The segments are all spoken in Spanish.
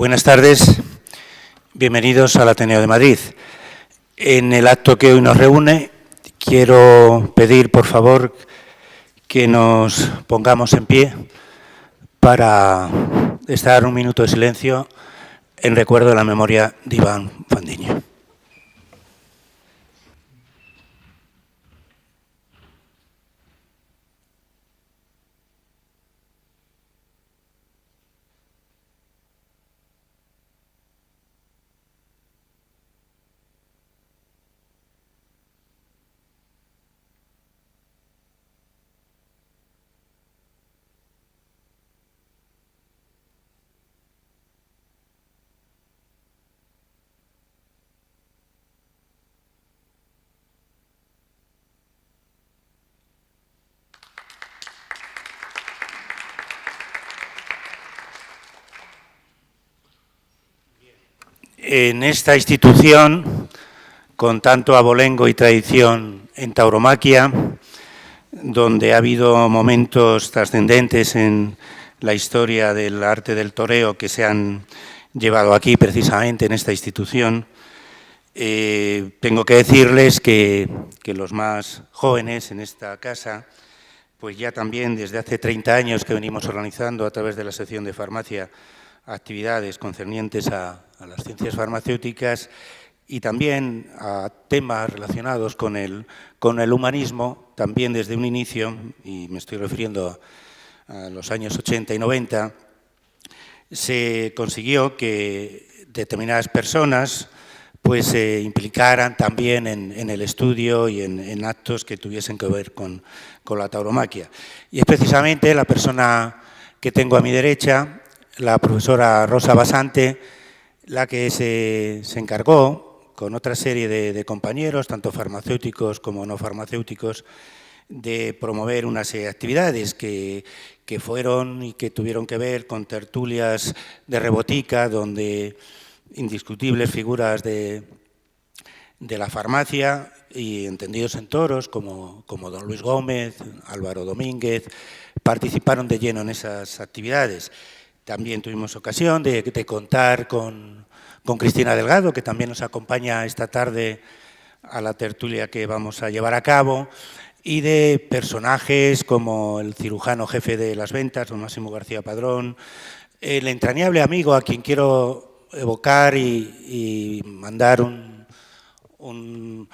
Buenas tardes, bienvenidos al Ateneo de Madrid. En el acto que hoy nos reúne, quiero pedir, por favor, que nos pongamos en pie para estar un minuto de silencio en recuerdo de la memoria de Iván Fandiño. En esta institución, con tanto abolengo y tradición en tauromaquia, donde ha habido momentos trascendentes en la historia del arte del toreo que se han llevado aquí precisamente en esta institución, tengo que decirles que los más jóvenes en esta casa, pues ya también desde hace 30 años que venimos organizando a través de la sección de farmacia actividades concernientes a las ciencias farmacéuticas y también a temas relacionados con el humanismo, también desde un inicio, y me estoy refiriendo a los años 80 y 90, se consiguió que determinadas personas pues se implicaran también en el estudio y en actos que tuviesen que ver con la tauromaquia. Y es precisamente la persona que tengo a mi derecha, la profesora Rosa Basante, la que se encargó, con otra serie de compañeros, tanto farmacéuticos como no farmacéuticos, de promover una serie de actividades que fueron y que tuvieron que ver con tertulias de rebotica, donde indiscutibles figuras de la farmacia y entendidos en toros, como don Luis Gómez, Álvaro Domínguez, participaron de lleno en esas actividades. También tuvimos ocasión de contar con Cristina Delgado, que también nos acompaña esta tarde a la tertulia que vamos a llevar a cabo, y de personajes como el cirujano jefe de las ventas, don Máximo García Padrón, el entrañable amigo a quien quiero evocar y mandar un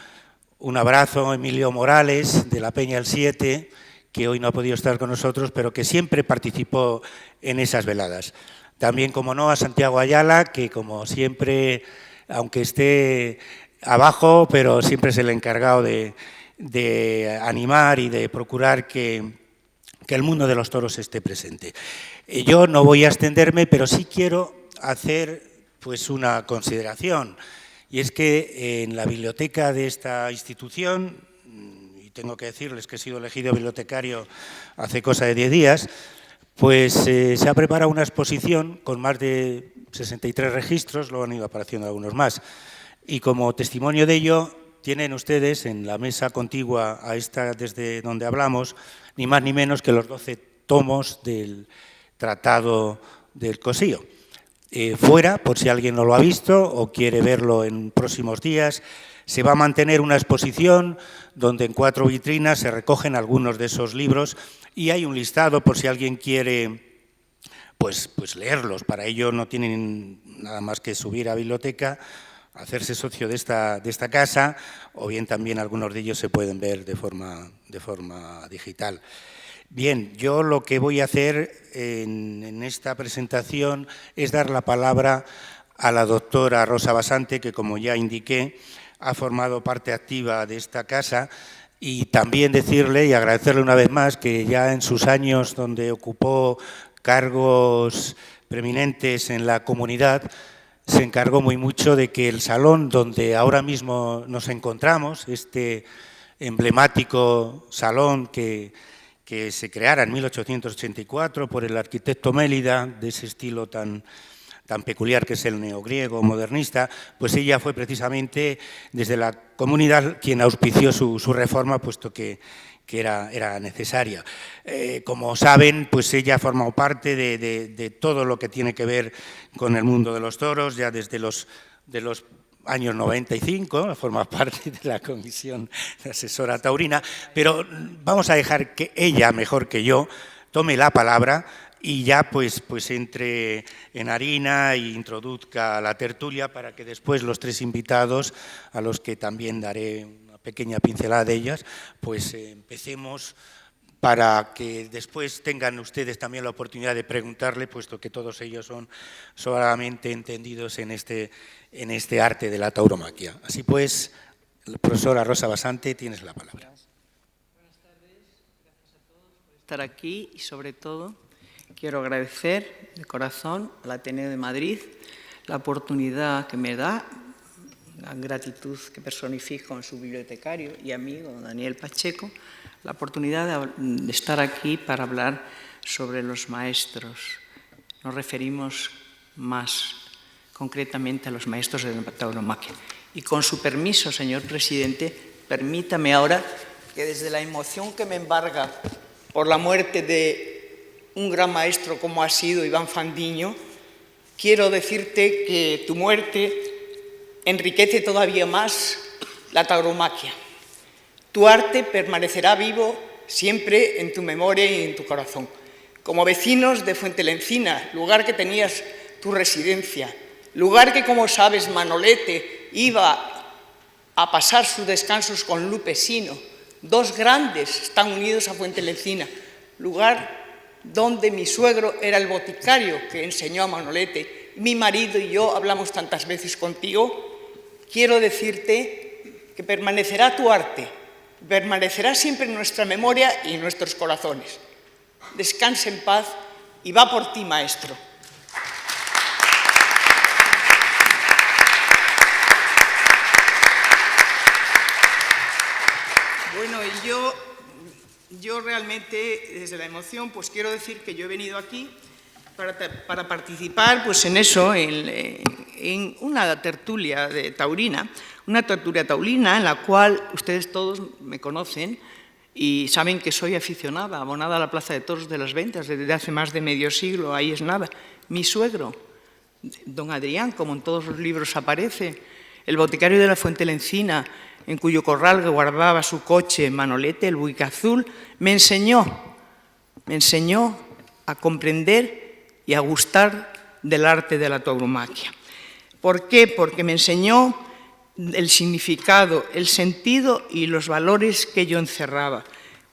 abrazo, Emilio Morales, de la Peña El 7, que hoy no ha podido estar con nosotros, pero que siempre participó en esas veladas. También, como no, a Santiago Ayala, que como siempre, aunque esté abajo, pero siempre es el encargado de animar y de procurar que el mundo de los toros esté presente. Yo no voy a extenderme, pero sí quiero hacer pues una consideración, y es que en la biblioteca de esta institución, tengo que decirles que he sido elegido bibliotecario hace cosa de 10 días, pues se ha preparado una exposición con más de 63 registros, luego han ido apareciendo algunos más, y como testimonio de ello tienen ustedes en la mesa contigua a esta desde donde hablamos, ni más ni menos que los 12 tomos del Tratado del Cosío. Fuera, por si alguien no lo ha visto o quiere verlo en próximos días, se va a mantener una exposición donde en 4 vitrinas se recogen algunos de esos libros y hay un listado por si alguien quiere pues leerlos. Para ello no tienen nada más que subir a biblioteca, hacerse socio de esta casa, o bien también algunos de ellos se pueden ver de forma digital. Bien, yo lo que voy a hacer en esta presentación es dar la palabra a la doctora Rosa Basante, que como ya indiqué, ha formado parte activa de esta casa, y también decirle y agradecerle una vez más que ya en sus años donde ocupó cargos preeminentes en la comunidad, se encargó muy mucho de que el salón donde ahora mismo nos encontramos, este emblemático salón que se creara en 1884 por el arquitecto Mélida, de ese estilo tan peculiar que es el neogriego modernista, pues ella fue precisamente desde la comunidad quien auspició su reforma, puesto que era necesaria. Como saben, pues ella ha formado parte de todo lo que tiene que ver con el mundo de los toros, ya desde los años 95, forma parte de la Comisión Asesora Taurina, pero vamos a dejar que ella, mejor que yo, tome la palabra y ya pues entre en harina e introduzca la tertulia para que después los tres invitados, a los que también daré una pequeña pincelada de ellas, pues empecemos para que después tengan ustedes también la oportunidad de preguntarle, puesto que todos ellos son solamente entendidos en este arte de la tauromaquia. Así pues, profesora Rosa Basante, tienes la palabra. Buenas tardes, gracias a todos por estar aquí y sobre todo quiero agradecer de corazón al Ateneo de Madrid la oportunidad que me da, la gratitud que personifico en su bibliotecario y amigo Daniel Pacheco, la oportunidad de estar aquí para hablar sobre los maestros. Nos referimos más concretamente a los maestros de la tauromaquia. Y con su permiso, señor presidente, permítame ahora que desde la emoción que me embarga por la muerte de un gran maestro como ha sido Iván Fandiño, quiero decirte que tu muerte enriquece todavía más la tauromaquia. Tu arte permanecerá vivo siempre en tu memoria y en tu corazón. Como vecinos de Fuentelencina, lugar que tenías tu residencia, lugar que, como sabes, Manolete iba a pasar sus descansos con Lupe Sino, dos grandes están unidos a Fuentelencina, lugar donde mi suegro era el boticario que enseñó a Manolete, mi marido y yo hablamos tantas veces contigo. Quiero decirte que permanecerá tu arte, permanecerá siempre en nuestra memoria y en nuestros corazones. Descanse en paz y va por ti, maestro. Bueno, y yo realmente, desde la emoción, pues quiero decir que yo he venido aquí para participar pues en eso, en una tertulia taurina, en la cual ustedes todos me conocen y saben que soy aficionada, abonada a la Plaza de Toros de las Ventas desde hace más de medio siglo, ahí es nada. Mi suegro, don Adrián, como en todos los libros aparece, el boticario de la Fuentelencina, en cuyo corral guardaba su coche Manolete, el Buicazul, me enseñó a comprender y a gustar del arte de la tauromaquia. ¿Por qué? Porque me enseñó el significado, el sentido y los valores que ello encerraba,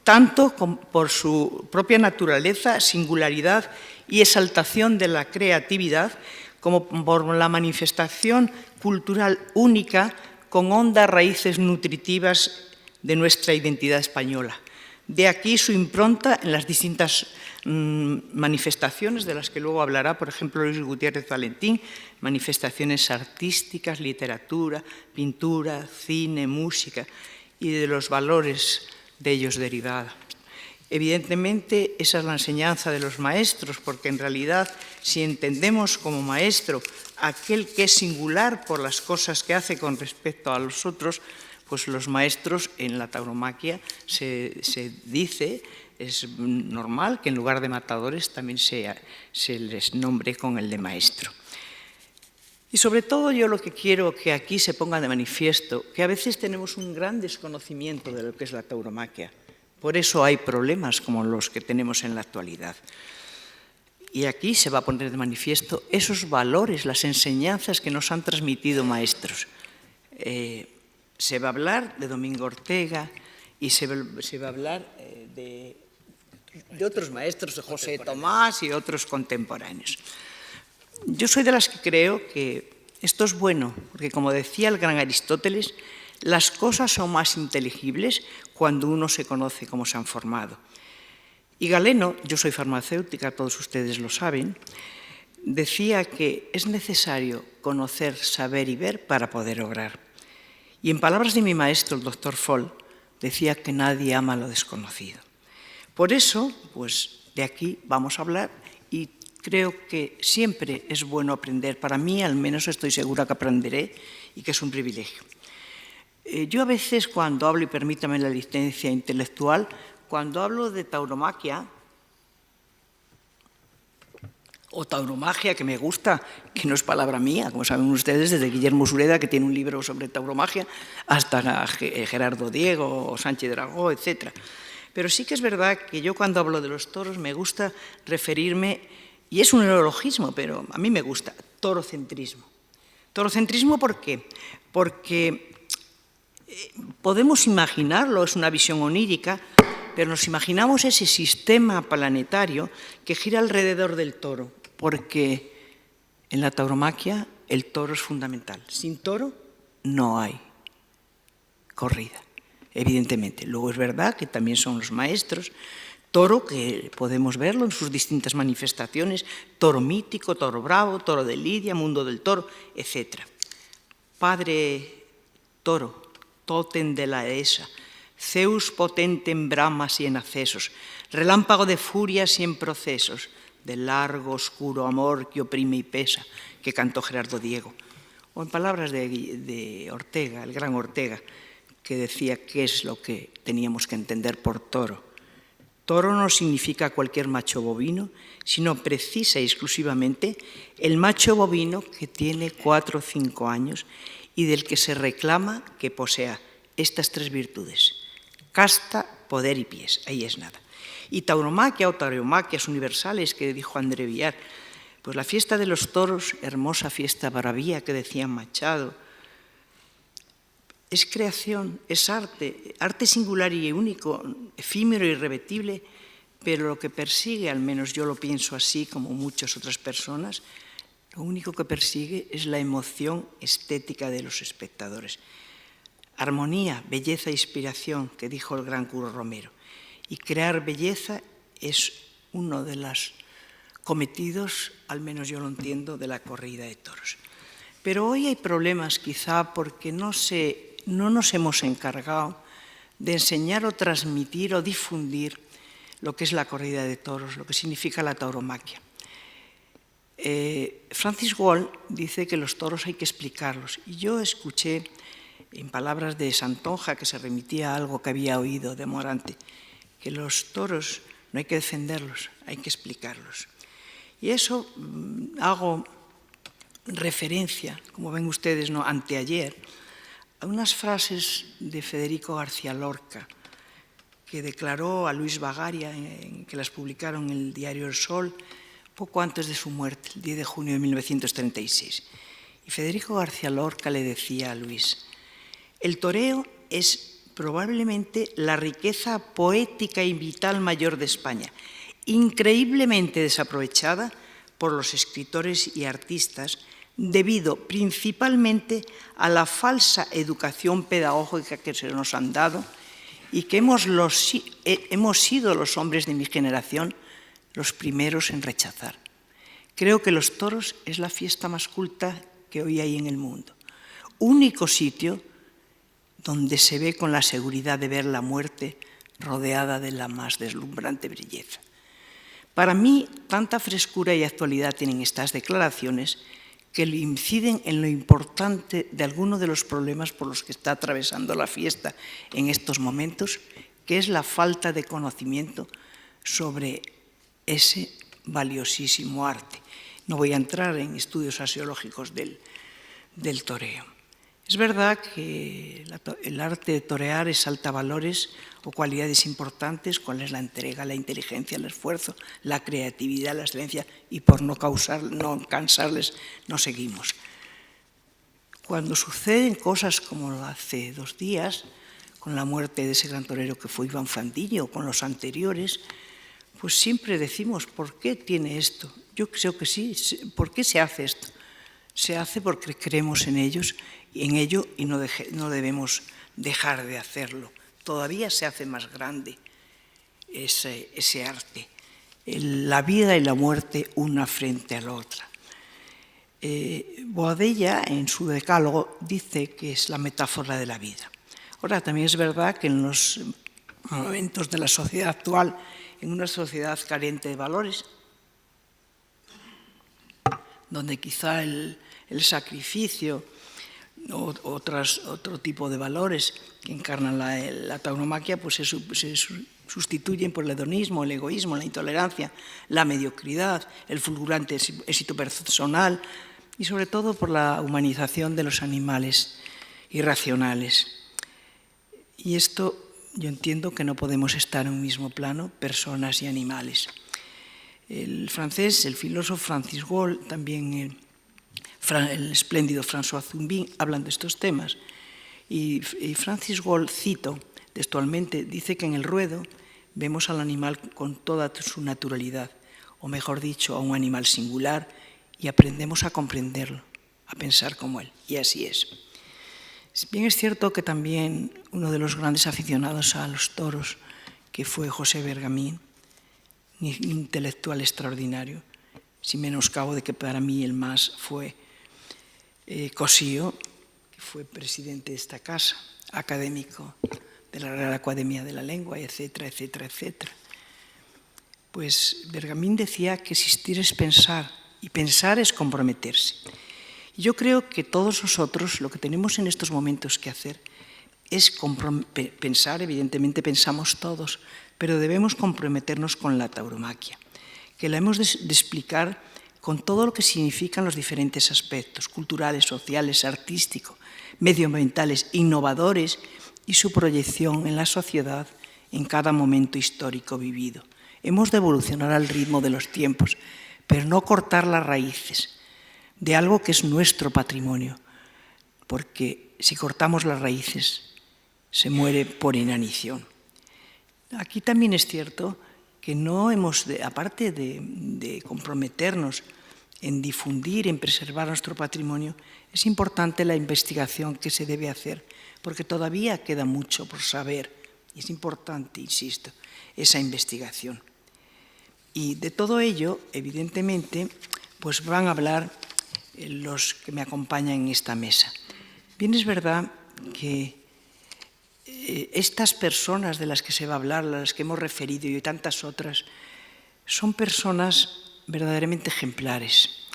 tanto por su propia naturaleza, singularidad y exaltación de la creatividad, como por la manifestación cultural única con hondas raíces nutritivas de nuestra identidad española. De aquí su impronta en las distintas manifestaciones de las que luego hablará, por ejemplo, Luis Gutiérrez Valentín, manifestaciones artísticas, literatura, pintura, cine, música y de los valores de ellos derivada. Evidentemente, esa es la enseñanza de los maestros, porque en realidad, si entendemos como maestro aquel que es singular por las cosas que hace con respecto a los otros, pues los maestros en la tauromaquia se dice, es normal que en lugar de matadores también se les nombre con el de maestro. Y sobre todo yo lo que quiero que aquí se ponga de manifiesto, que a veces tenemos un gran desconocimiento de lo que es la tauromaquia. Por eso hay problemas como los que tenemos en la actualidad. Y aquí se va a poner de manifiesto esos valores, las enseñanzas que nos han transmitido maestros. Se va a hablar de Domingo Ortega y se va a hablar de otros maestros, de José Tomás y otros contemporáneos. Yo soy de las que creo que esto es bueno, porque como decía el gran Aristóteles, las cosas son más inteligibles cuando uno se conoce cómo se han formado. Y Galeno, yo soy farmacéutica, todos ustedes lo saben, decía que es necesario conocer, saber y ver para poder obrar. Y en palabras de mi maestro, el doctor Foll, decía que nadie ama lo desconocido. Por eso, pues de aquí vamos a hablar y creo que siempre es bueno aprender. Para mí, al menos, estoy segura que aprenderé y que es un privilegio. Yo a veces cuando hablo, y permítame la licencia intelectual, cuando hablo de tauromaquia, o tauromagia, que me gusta, que no es palabra mía, como saben ustedes, desde Guillermo Sureda, que tiene un libro sobre tauromagia, hasta Gerardo Diego, o Sánchez Dragó, etc. Pero sí que es verdad que yo cuando hablo de los toros me gusta referirme, y es un neologismo, pero a mí me gusta, torocentrismo. Torocentrismo, ¿por qué? Porque podemos imaginarlo, es una visión onírica, pero nos imaginamos ese sistema planetario que gira alrededor del toro, porque en la tauromaquia el toro es fundamental. Sin toro no hay corrida, evidentemente. Luego es verdad que también son los maestros. Toro, que podemos verlo en sus distintas manifestaciones, toro mítico, toro bravo, toro de lidia, mundo del toro, etc. Padre toro, tótem de la dehesa, Zeus potente en bramas y en accesos, relámpago de furias y en procesos, de largo, oscuro amor que oprime y pesa, que cantó Gerardo Diego. O en palabras de Ortega, el gran Ortega, que decía qué es lo que teníamos que entender por toro. Toro no significa cualquier macho bovino, sino precisa y exclusivamente el macho bovino que tiene 4 o 5 años y del que se reclama que posea estas 3 virtudes: casta, poder y pies. Ahí es nada. Y tauromaquia o tauromaquias universales, que dijo André Villar, pues la fiesta de los toros, hermosa fiesta bravía, que decía Machado, es creación, es arte, arte singular y único, efímero e irrepetible, pero lo que persigue, al menos yo lo pienso así, como muchas otras personas, lo único que persigue es la emoción estética de los espectadores. Armonía, belleza e inspiración, que dijo el gran Curro Romero. Y crear belleza es uno de los cometidos, al menos yo lo entiendo, de la corrida de toros. Pero hoy hay problemas quizá porque no nos hemos encargado de enseñar o transmitir o difundir lo que es la corrida de toros, lo que significa la tauromaquia. Francis Wall dice que los toros hay que explicarlos, y yo escuché en palabras de Santonja, que se remitía a algo que había oído de Morante, que los toros no hay que defenderlos, hay que explicarlos. Y eso hago referencia, como ven ustedes, ¿no?, anteayer, a unas frases de Federico García Lorca, que declaró a Luis Bagaria, que las publicaron en el diario El Sol, poco antes de su muerte, el 10 de junio de 1936. Y Federico García Lorca le decía a Luis: el toreo es probablemente la riqueza poética y vital mayor de España, increíblemente desaprovechada por los escritores y artistas, debido principalmente a la falsa educación pedagógica que se nos han dado y que hemos sido los hombres de mi generación los primeros en rechazar. Creo que los toros es la fiesta más culta que hoy hay en el mundo. Único sitio donde se ve con la seguridad de ver la muerte rodeada de la más deslumbrante belleza. Para mí, tanta frescura y actualidad tienen estas declaraciones que le inciden en lo importante de algunos de los problemas por los que está atravesando la fiesta en estos momentos, que es la falta de conocimiento sobre ese valiosísimo arte. No voy a entrar en estudios axiológicos del toreo. Es verdad que el arte de torear exalta valores o cualidades importantes, cuál es la entrega, la inteligencia, el esfuerzo, la creatividad, la excelencia, y por no cansarles, no seguimos. Cuando suceden cosas como hace 2 días, con la muerte de ese gran torero que fue Iván Fandiño, o con los anteriores, pues siempre decimos, ¿por qué tiene esto? Yo creo que sí, ¿por qué se hace esto? Se hace porque creemos en ello y no debemos dejar de hacerlo. Todavía se hace más grande ese arte. La vida y la muerte una frente a la otra. Boadella, en su decálogo, dice que es la metáfora de la vida. Ahora, también es verdad que en los momentos de la sociedad actual, en una sociedad carente de valores, donde quizá el sacrificio otro tipo de valores que encarnan la tauromaquia, pues se sustituyen por el hedonismo, el egoísmo, la intolerancia, la mediocridad, el fulgurante éxito personal y sobre todo por la humanización de los animales irracionales. Y esto yo entiendo que no podemos estar en un mismo plano, personas y animales. El francés, el filósofo Francis Gall, también el espléndido François Zumbin hablan de estos temas. Y Francis Gall, cito textualmente, dice que en el ruedo vemos al animal con toda su naturalidad, o mejor dicho, a un animal singular, y aprendemos a comprenderlo, a pensar como él. Y así es. Bien es cierto que también uno de los grandes aficionados a los toros, que fue José Bergamín, un intelectual extraordinario, sin menoscabo de que para mí el más fue Cosío, que fue presidente de esta casa, académico de la Real Academia de la Lengua, etcétera, etcétera, etcétera. Pues Bergamín decía que existir es pensar, y pensar es comprometerse. Y yo creo que todos nosotros lo que tenemos en estos momentos que hacer es pensar, evidentemente pensamos todos, pero debemos comprometernos con la tauromaquia, que la hemos de explicar con todo lo que significan los diferentes aspectos culturales, sociales, artísticos, medioambientales, innovadores y su proyección en la sociedad en cada momento histórico vivido. Hemos de evolucionar al ritmo de los tiempos, pero no cortar las raíces de algo que es nuestro patrimonio, porque si cortamos las raíces se muere por inanición. Aquí también es cierto que no hemos, aparte de comprometernos en difundir, en preservar nuestro patrimonio, es importante la investigación que se debe hacer, porque todavía queda mucho por saber, y es importante, insisto, esa investigación. Y de todo ello, evidentemente, pues van a hablar los que me acompañan en esta mesa. Bien es verdad que estas personas de las que se va a hablar, las que hemos referido y tantas otras, son personas verdaderamente ejemplares.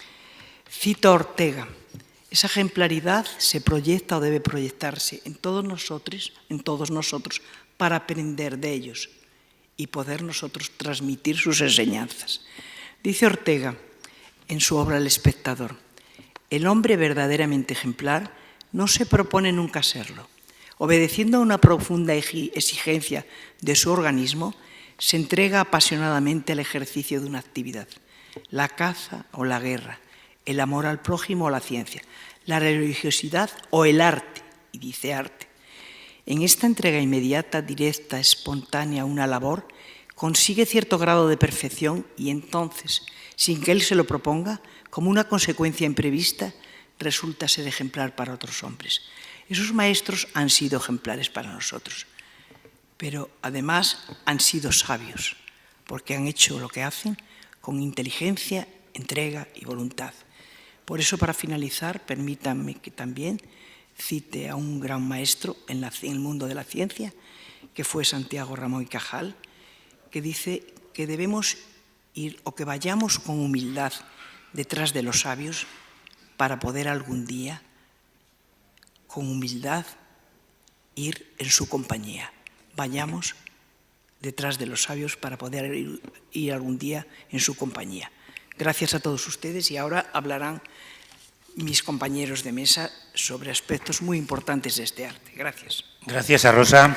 Cito a Ortega: esa ejemplaridad se proyecta o debe proyectarse en todos nosotros para aprender de ellos y poder nosotros transmitir sus enseñanzas. Dice Ortega en su obra El espectador: el hombre verdaderamente ejemplar no se propone nunca serlo. Obedeciendo a una profunda exigencia de su organismo, se entrega apasionadamente al ejercicio de una actividad, la caza o la guerra, el amor al prójimo o la ciencia, la religiosidad o el arte, y dice arte. En esta entrega inmediata, directa, espontánea a una labor, consigue cierto grado de perfección y entonces, sin que él se lo proponga, como una consecuencia imprevista, resulta ser ejemplar para otros hombres. Esos maestros han sido ejemplares para nosotros, pero además han sido sabios, porque han hecho lo que hacen con inteligencia, entrega y voluntad. Por eso, para finalizar, permítanme que también cite a un gran maestro en el mundo de la ciencia, que fue Santiago Ramón y Cajal, que dice que debemos ir o que vayamos con humildad detrás de los sabios para poder algún día, con humildad, ir en su compañía. Vayamos detrás de los sabios para poder ir algún día en su compañía. Gracias a todos ustedes y ahora hablarán mis compañeros de mesa sobre aspectos muy importantes de este arte. Gracias. Gracias a Rosa.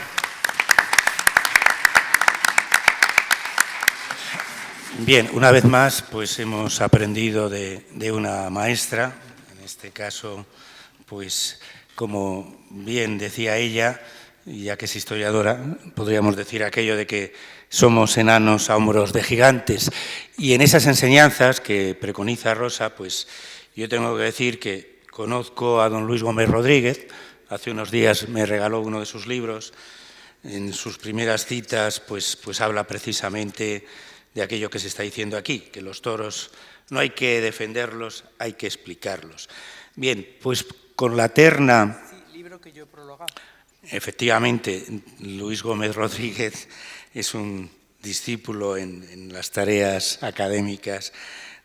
Bien, una vez más, pues hemos aprendido de una maestra, en este caso, pues como bien decía ella, ya que es historiadora, podríamos decir aquello de que somos enanos a hombros de gigantes. Y en esas enseñanzas que preconiza Rosa, pues yo tengo que decir que conozco a don Luis Gómez Rodríguez. Hace unos días me regaló uno de sus libros. En sus primeras citas, pues habla precisamente de aquello que se está diciendo aquí, que los toros no hay que defenderlos, hay que explicarlos. Bien, pues con la terna... Sí, libro que yo he prologado. Efectivamente, Luis Gómez Rodríguez es un discípulo en las tareas académicas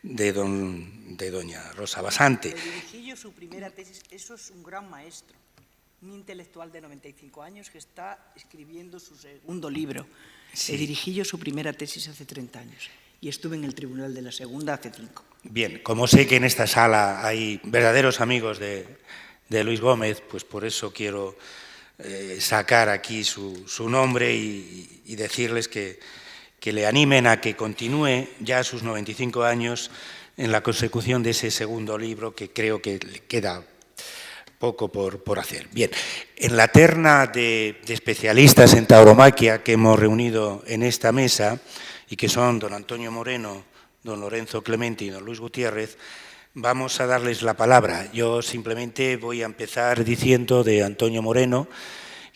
de doña Rosa Basante. Lo dirigí yo dirigió su primera tesis. Eso es un gran maestro, un intelectual de 95 años que está escribiendo su segundo libro. Sí. Le dirigí yo su primera tesis hace 30 años y estuve en el tribunal de la segunda hace 5. Bien, como sé que en esta sala hay verdaderos amigos de Luis Gómez, pues por eso quiero sacar aquí su nombre y decirles que le animen a que continúe ya a sus 95 años en la consecución de ese segundo libro, que creo que le queda poco por hacer. Bien, en la terna de especialistas en tauromaquia que hemos reunido en esta mesa, y que son don Antonio Moreno, don Lorenzo Clemente y don Luis Gutiérrez, vamos a darles la palabra. Yo simplemente voy a empezar diciendo de Antonio Moreno,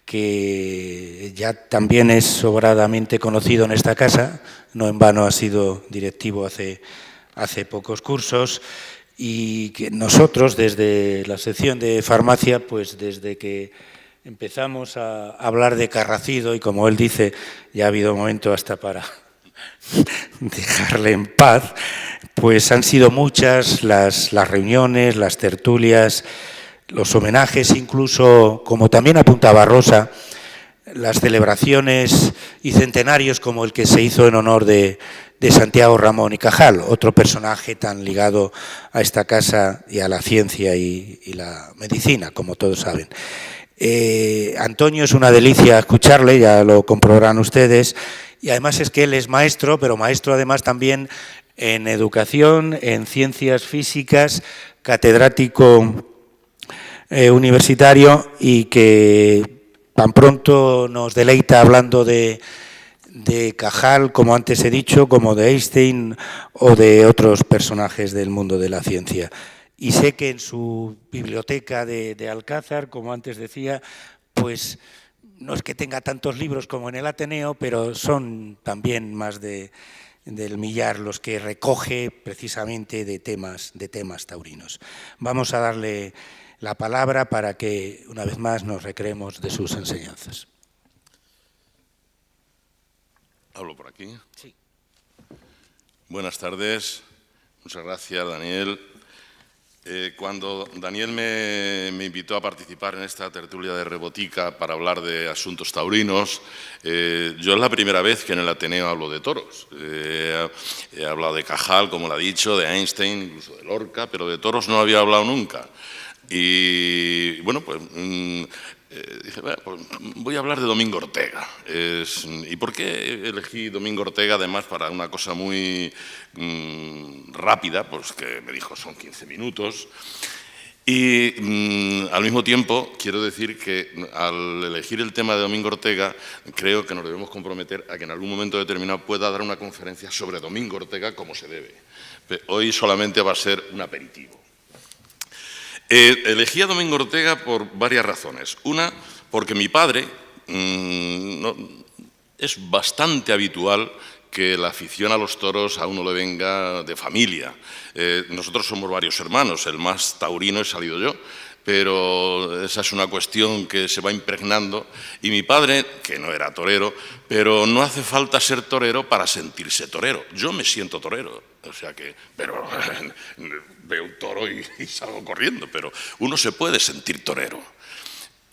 que ya también es sobradamente conocido en esta casa, no en vano ha sido directivo hace pocos cursos, y que nosotros desde la sección de farmacia, pues desde que empezamos a hablar de Carracido, y como él dice, ya ha habido momento hasta para dejarle en paz, pues han sido muchas las reuniones, las tertulias, los homenajes, incluso, como también apuntaba Rosa, las celebraciones y centenarios como el que se hizo en honor de Santiago Ramón y Cajal, otro personaje tan ligado a esta casa y a la ciencia y la medicina, como todos saben. Antonio es una delicia escucharle, ya lo comprobarán ustedes, y además es que él es maestro, pero maestro además también en educación, en ciencias físicas, catedrático universitario, y que tan pronto nos deleita hablando de Cajal, como antes he dicho, como de Einstein o de otros personajes del mundo de la ciencia. Y sé que en su biblioteca de Alcázar, como antes decía, pues no es que tenga tantos libros como en el Ateneo, pero son también más del millar los que recoge precisamente de temas taurinos. Vamos a darle la palabra para que una vez más nos recreemos de sus enseñanzas. ¿Hablo por aquí? Sí. Buenas tardes. Muchas gracias, Daniel. Cuando Daniel me invitó a participar en esta tertulia de Rebotica para hablar de asuntos taurinos, yo es la primera vez que en el Ateneo hablo de toros. He hablado de Cajal, como lo ha dicho, de Einstein, incluso de Lorca, pero de toros no había hablado nunca. Y bueno, pues dije, bueno, pues voy a hablar de Domingo Ortega. ¿Y por qué elegí Domingo Ortega? Además, para una cosa muy rápida, pues que me dijo son 15 minutos. Y al mismo tiempo, quiero decir que al elegir el tema de Domingo Ortega, creo que nos debemos comprometer a que en algún momento determinado pueda dar una conferencia sobre Domingo Ortega como se debe. Hoy solamente va a ser un aperitivo. Elegí a Domingo Ortega por varias razones. Una, porque mi padre es bastante habitual que la afición a los toros a uno le venga de familia. Nosotros somos varios hermanos, el más taurino he salido yo, pero esa es una cuestión que se va impregnando. Y mi padre, que no era torero, pero no hace falta ser torero para sentirse torero. Yo me siento torero, o sea que, pero veo un toro y salgo corriendo, pero uno se puede sentir torero,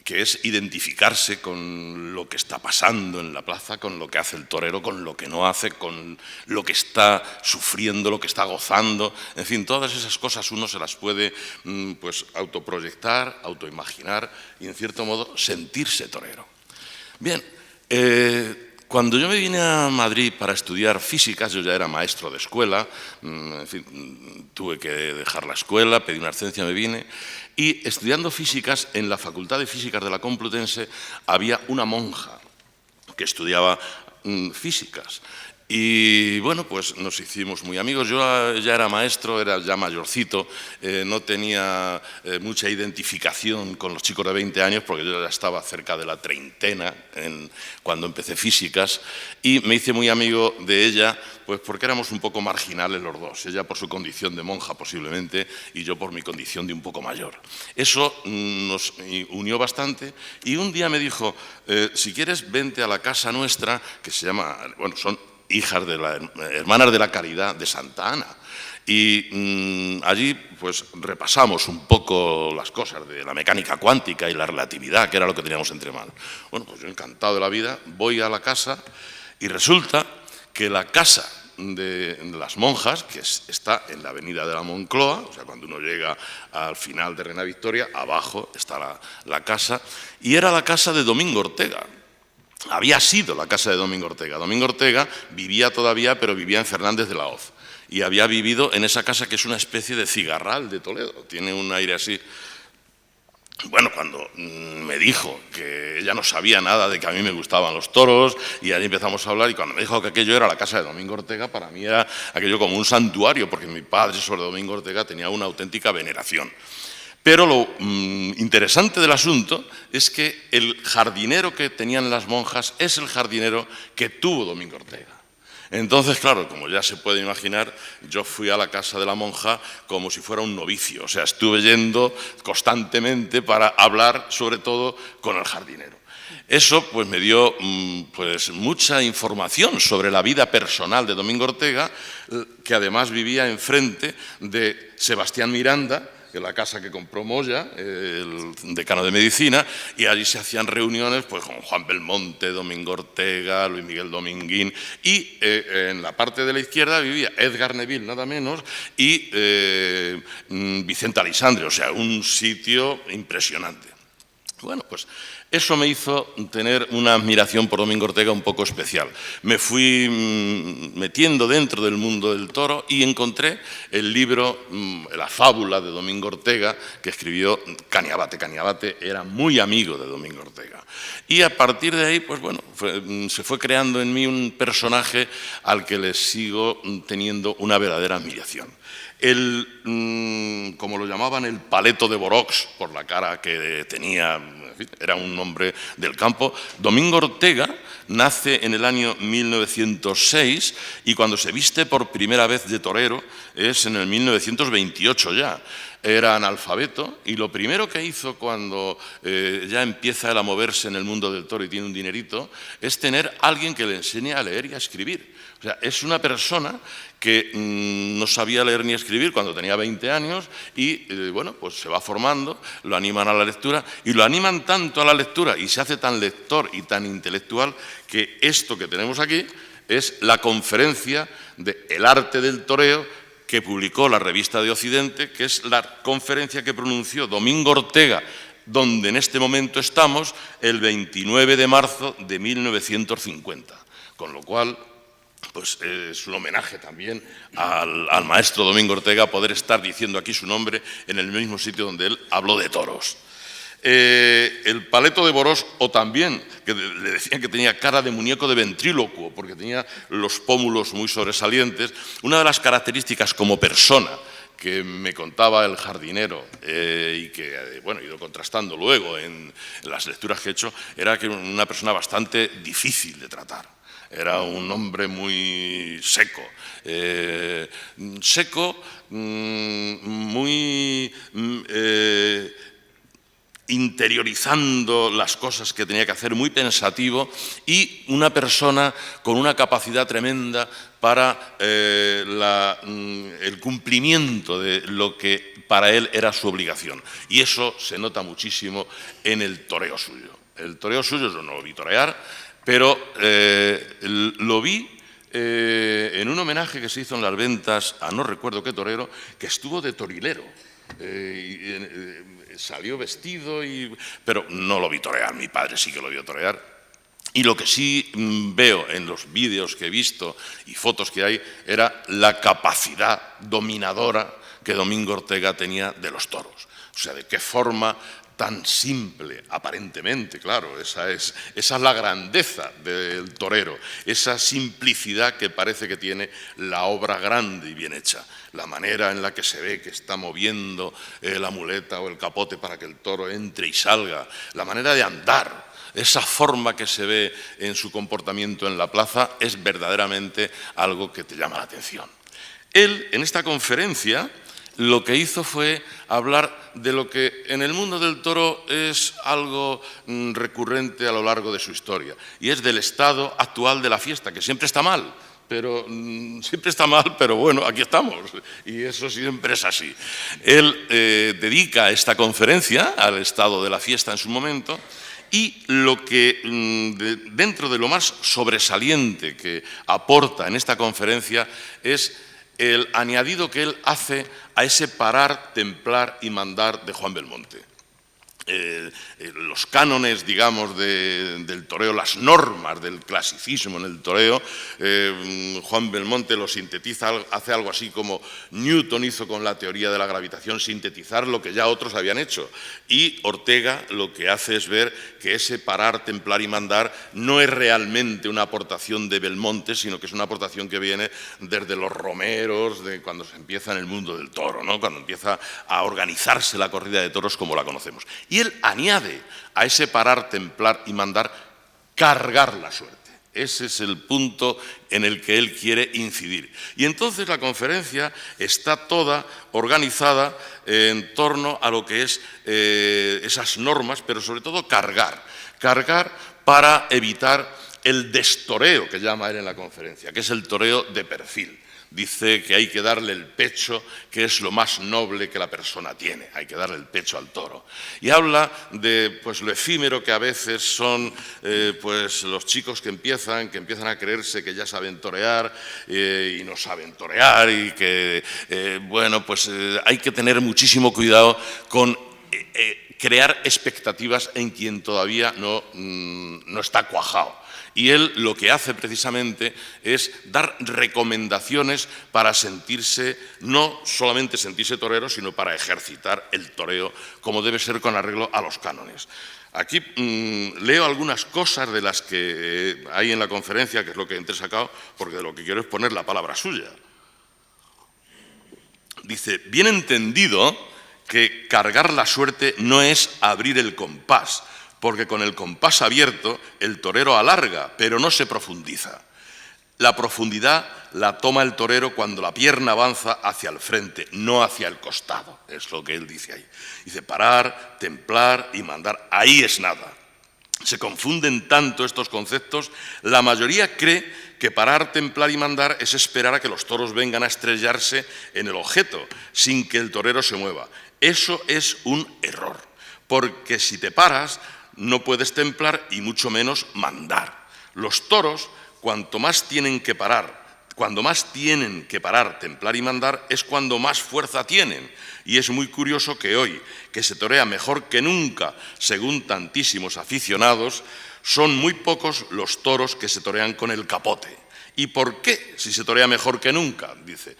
que es identificarse con lo que está pasando en la plaza, con lo que hace el torero, con lo que no hace, con lo que está sufriendo, lo que está gozando. En fin, todas esas cosas uno se las puede pues, autoproyectar, autoimaginar y, en cierto modo, sentirse torero. Bien, cuando yo me vine a Madrid para estudiar físicas, yo ya era maestro de escuela, en fin, tuve que dejar la escuela, pedí una licencia, me vine. Y estudiando físicas, en la Facultad de Físicas de la Complutense había una monja que estudiaba físicas. Y bueno, pues nos hicimos muy amigos. Yo ya era maestro, era ya mayorcito, no tenía mucha identificación con los chicos de 20 años porque yo ya estaba cerca de la treintena cuando empecé físicas, y me hice muy amigo de ella pues porque éramos un poco marginales los dos, ella por su condición de monja posiblemente y yo por mi condición de un poco mayor. Eso nos unió bastante y un día me dijo, si quieres vente a la casa nuestra, que se llama, bueno, son hijas de la Hermanas de la Caridad de Santa Ana. Y allí pues repasamos un poco las cosas de la mecánica cuántica y la relatividad, que era lo que teníamos entre manos. Bueno, pues yo encantado de la vida, voy a la casa y resulta que la casa de las monjas, que está en la avenida de la Moncloa, o sea, cuando uno llega al final de Reina Victoria, abajo está la casa, y era la casa de Domingo Ortega. Había sido la casa de Domingo Ortega. Domingo Ortega vivía todavía, pero vivía en Fernández de la Hoz, y había vivido en esa casa que es una especie de cigarral de Toledo, tiene un aire así. Bueno, cuando me dijo que ella no sabía nada de que a mí me gustaban los toros, y ahí empezamos a hablar, y cuando me dijo que aquello era la casa de Domingo Ortega, para mí era aquello como un santuario, porque mi padre sobre Domingo Ortega tenía una auténtica veneración. Pero lo interesante del asunto es que el jardinero que tenían las monjas es el jardinero que tuvo Domingo Ortega. Entonces, claro, como ya se puede imaginar, yo fui a la casa de la monja como si fuera un novicio, o sea, estuve yendo constantemente para hablar, sobre todo, con el jardinero. Eso pues me dio pues mucha información sobre la vida personal de Domingo Ortega, que además vivía enfrente de Sebastián Miranda, que es la casa que compró Moya, el decano de medicina, y allí se hacían reuniones pues con Juan Belmonte, Domingo Ortega, Luis Miguel Dominguín, y en la parte de la izquierda vivía Edgar Neville, nada menos, y Vicente Aleixandre, o sea, un sitio impresionante. Bueno, pues eso me hizo tener una admiración por Domingo Ortega un poco especial. Me fui metiendo dentro del mundo del toro y encontré el libro, la fábula de Domingo Ortega, que escribió Cañabate. Cañabate era muy amigo de Domingo Ortega. Y a partir de ahí, pues bueno, se fue creando en mí un personaje al que le sigo teniendo una verdadera admiración. Como lo llamaban, el paleto de Borox, por la cara que tenía, era un hombre del campo. Domingo Ortega nace en el año 1906 y cuando se viste por primera vez de torero es en el 1928 ya. Era analfabeto y lo primero que hizo cuando ya empieza él a moverse en el mundo del toro y tiene un dinerito es tener alguien que le enseñe a leer y a escribir. O sea, es una persona que no sabía leer ni escribir cuando tenía 20 años y, bueno, pues se va formando, lo animan a la lectura y lo animan tanto a la lectura y se hace tan lector y tan intelectual que esto que tenemos aquí es la conferencia de El arte del toreo que publicó la Revista de Occidente, que es la conferencia que pronunció Domingo Ortega, donde en este momento estamos, el 29 de marzo de 1950. Con lo cual, pues es un homenaje también al maestro Domingo Ortega poder estar diciendo aquí su nombre en el mismo sitio donde él habló de toros. El paleto de Borós, o también, que le decían que tenía cara de muñeco de ventrílocuo, porque tenía los pómulos muy sobresalientes. Una de las características como persona que me contaba el jardinero y que, bueno, he ido contrastando luego en las lecturas que he hecho, era que era una persona bastante difícil de tratar. Era un hombre muy seco, muy interiorizando las cosas que tenía que hacer, muy pensativo y una persona con una capacidad tremenda para el cumplimiento de lo que para él era su obligación. Y eso se nota muchísimo en el toreo suyo. El toreo suyo yo no lo vi torear, pero lo vi en un homenaje que se hizo en las ventas a no recuerdo qué torero, que estuvo de torilero. Salió vestido, pero no lo vi torear, mi padre sí que lo vio torear. Y lo que sí veo en los vídeos que he visto y fotos que hay era la capacidad dominadora que Domingo Ortega tenía de los toros. O sea, de qué forma tan simple, aparentemente, claro, esa es la grandeza del torero, esa simplicidad que parece que tiene la obra grande y bien hecha, la manera en la que se ve que está moviendo la muleta o el capote para que el toro entre y salga, la manera de andar, esa forma que se ve en su comportamiento en la plaza es verdaderamente algo que te llama la atención. Él, en esta conferencia, lo que hizo fue hablar de lo que en el mundo del toro es algo recurrente a lo largo de su historia, y es del estado actual de la fiesta, que siempre está mal, pero siempre está mal, pero bueno, aquí estamos, y eso siempre es así. Él dedica esta conferencia al estado de la fiesta en su momento, y lo que, dentro de lo más sobresaliente que aporta en esta conferencia, es el añadido que él hace a ese parar, templar y mandar de Juan Belmonte. Los cánones, digamos, del toreo, las normas del clasicismo en el toreo, Juan Belmonte lo sintetiza, hace algo así como Newton hizo con la teoría de la gravitación, sintetizar lo que ya otros habían hecho. Y Ortega lo que hace es ver que ese parar, templar y mandar no es realmente una aportación de Belmonte, sino que es una aportación que viene desde los romeros, de cuando se empieza en el mundo del toro, ¿no? Cuando empieza a organizarse la corrida de toros como la conocemos. Y él añade a ese parar, templar y mandar, cargar la suerte. Ese es el punto en el que él quiere incidir. Y entonces la conferencia está toda organizada en torno a lo que es esas normas, pero sobre todo cargar. Cargar para evitar el destoreo, que llama él en la conferencia, que es el toreo de perfil. Dice que hay que darle el pecho, que es lo más noble que la persona tiene, hay que darle el pecho al toro. Y habla de pues, lo efímero que a veces son pues, los chicos que empiezan a creerse que ya saben torear y no saben torear, y que, bueno, pues hay que tener muchísimo cuidado con crear expectativas en quien todavía no está cuajado. Y él lo que hace precisamente es dar recomendaciones para sentirse, no solamente sentirse torero, sino para ejercitar el toreo como debe ser con arreglo a los cánones. Aquí leo algunas cosas de las que hay en la conferencia, que es lo que he entresacado, porque de lo que quiero es poner la palabra suya. Dice, bien entendido que cargar la suerte no es abrir el compás, porque con el compás abierto el torero alarga, pero no se profundiza. La profundidad la toma el torero cuando la pierna avanza hacia el frente, no hacia el costado. Es lo que él dice ahí. Dice parar, templar y mandar. Ahí es nada. Se confunden tanto estos conceptos. La mayoría cree que parar, templar y mandar es esperar a que los toros vengan a estrellarse en el objeto, sin que el torero se mueva. Eso es un error, porque si te paras, no puedes templar y mucho menos mandar. Los toros, cuanto más tienen que parar, templar y mandar, es cuando más fuerza tienen. Y es muy curioso que hoy, que se torea mejor que nunca, según tantísimos aficionados, son muy pocos los toros que se torean con el capote. ¿Y por qué si se torea mejor que nunca? Dice,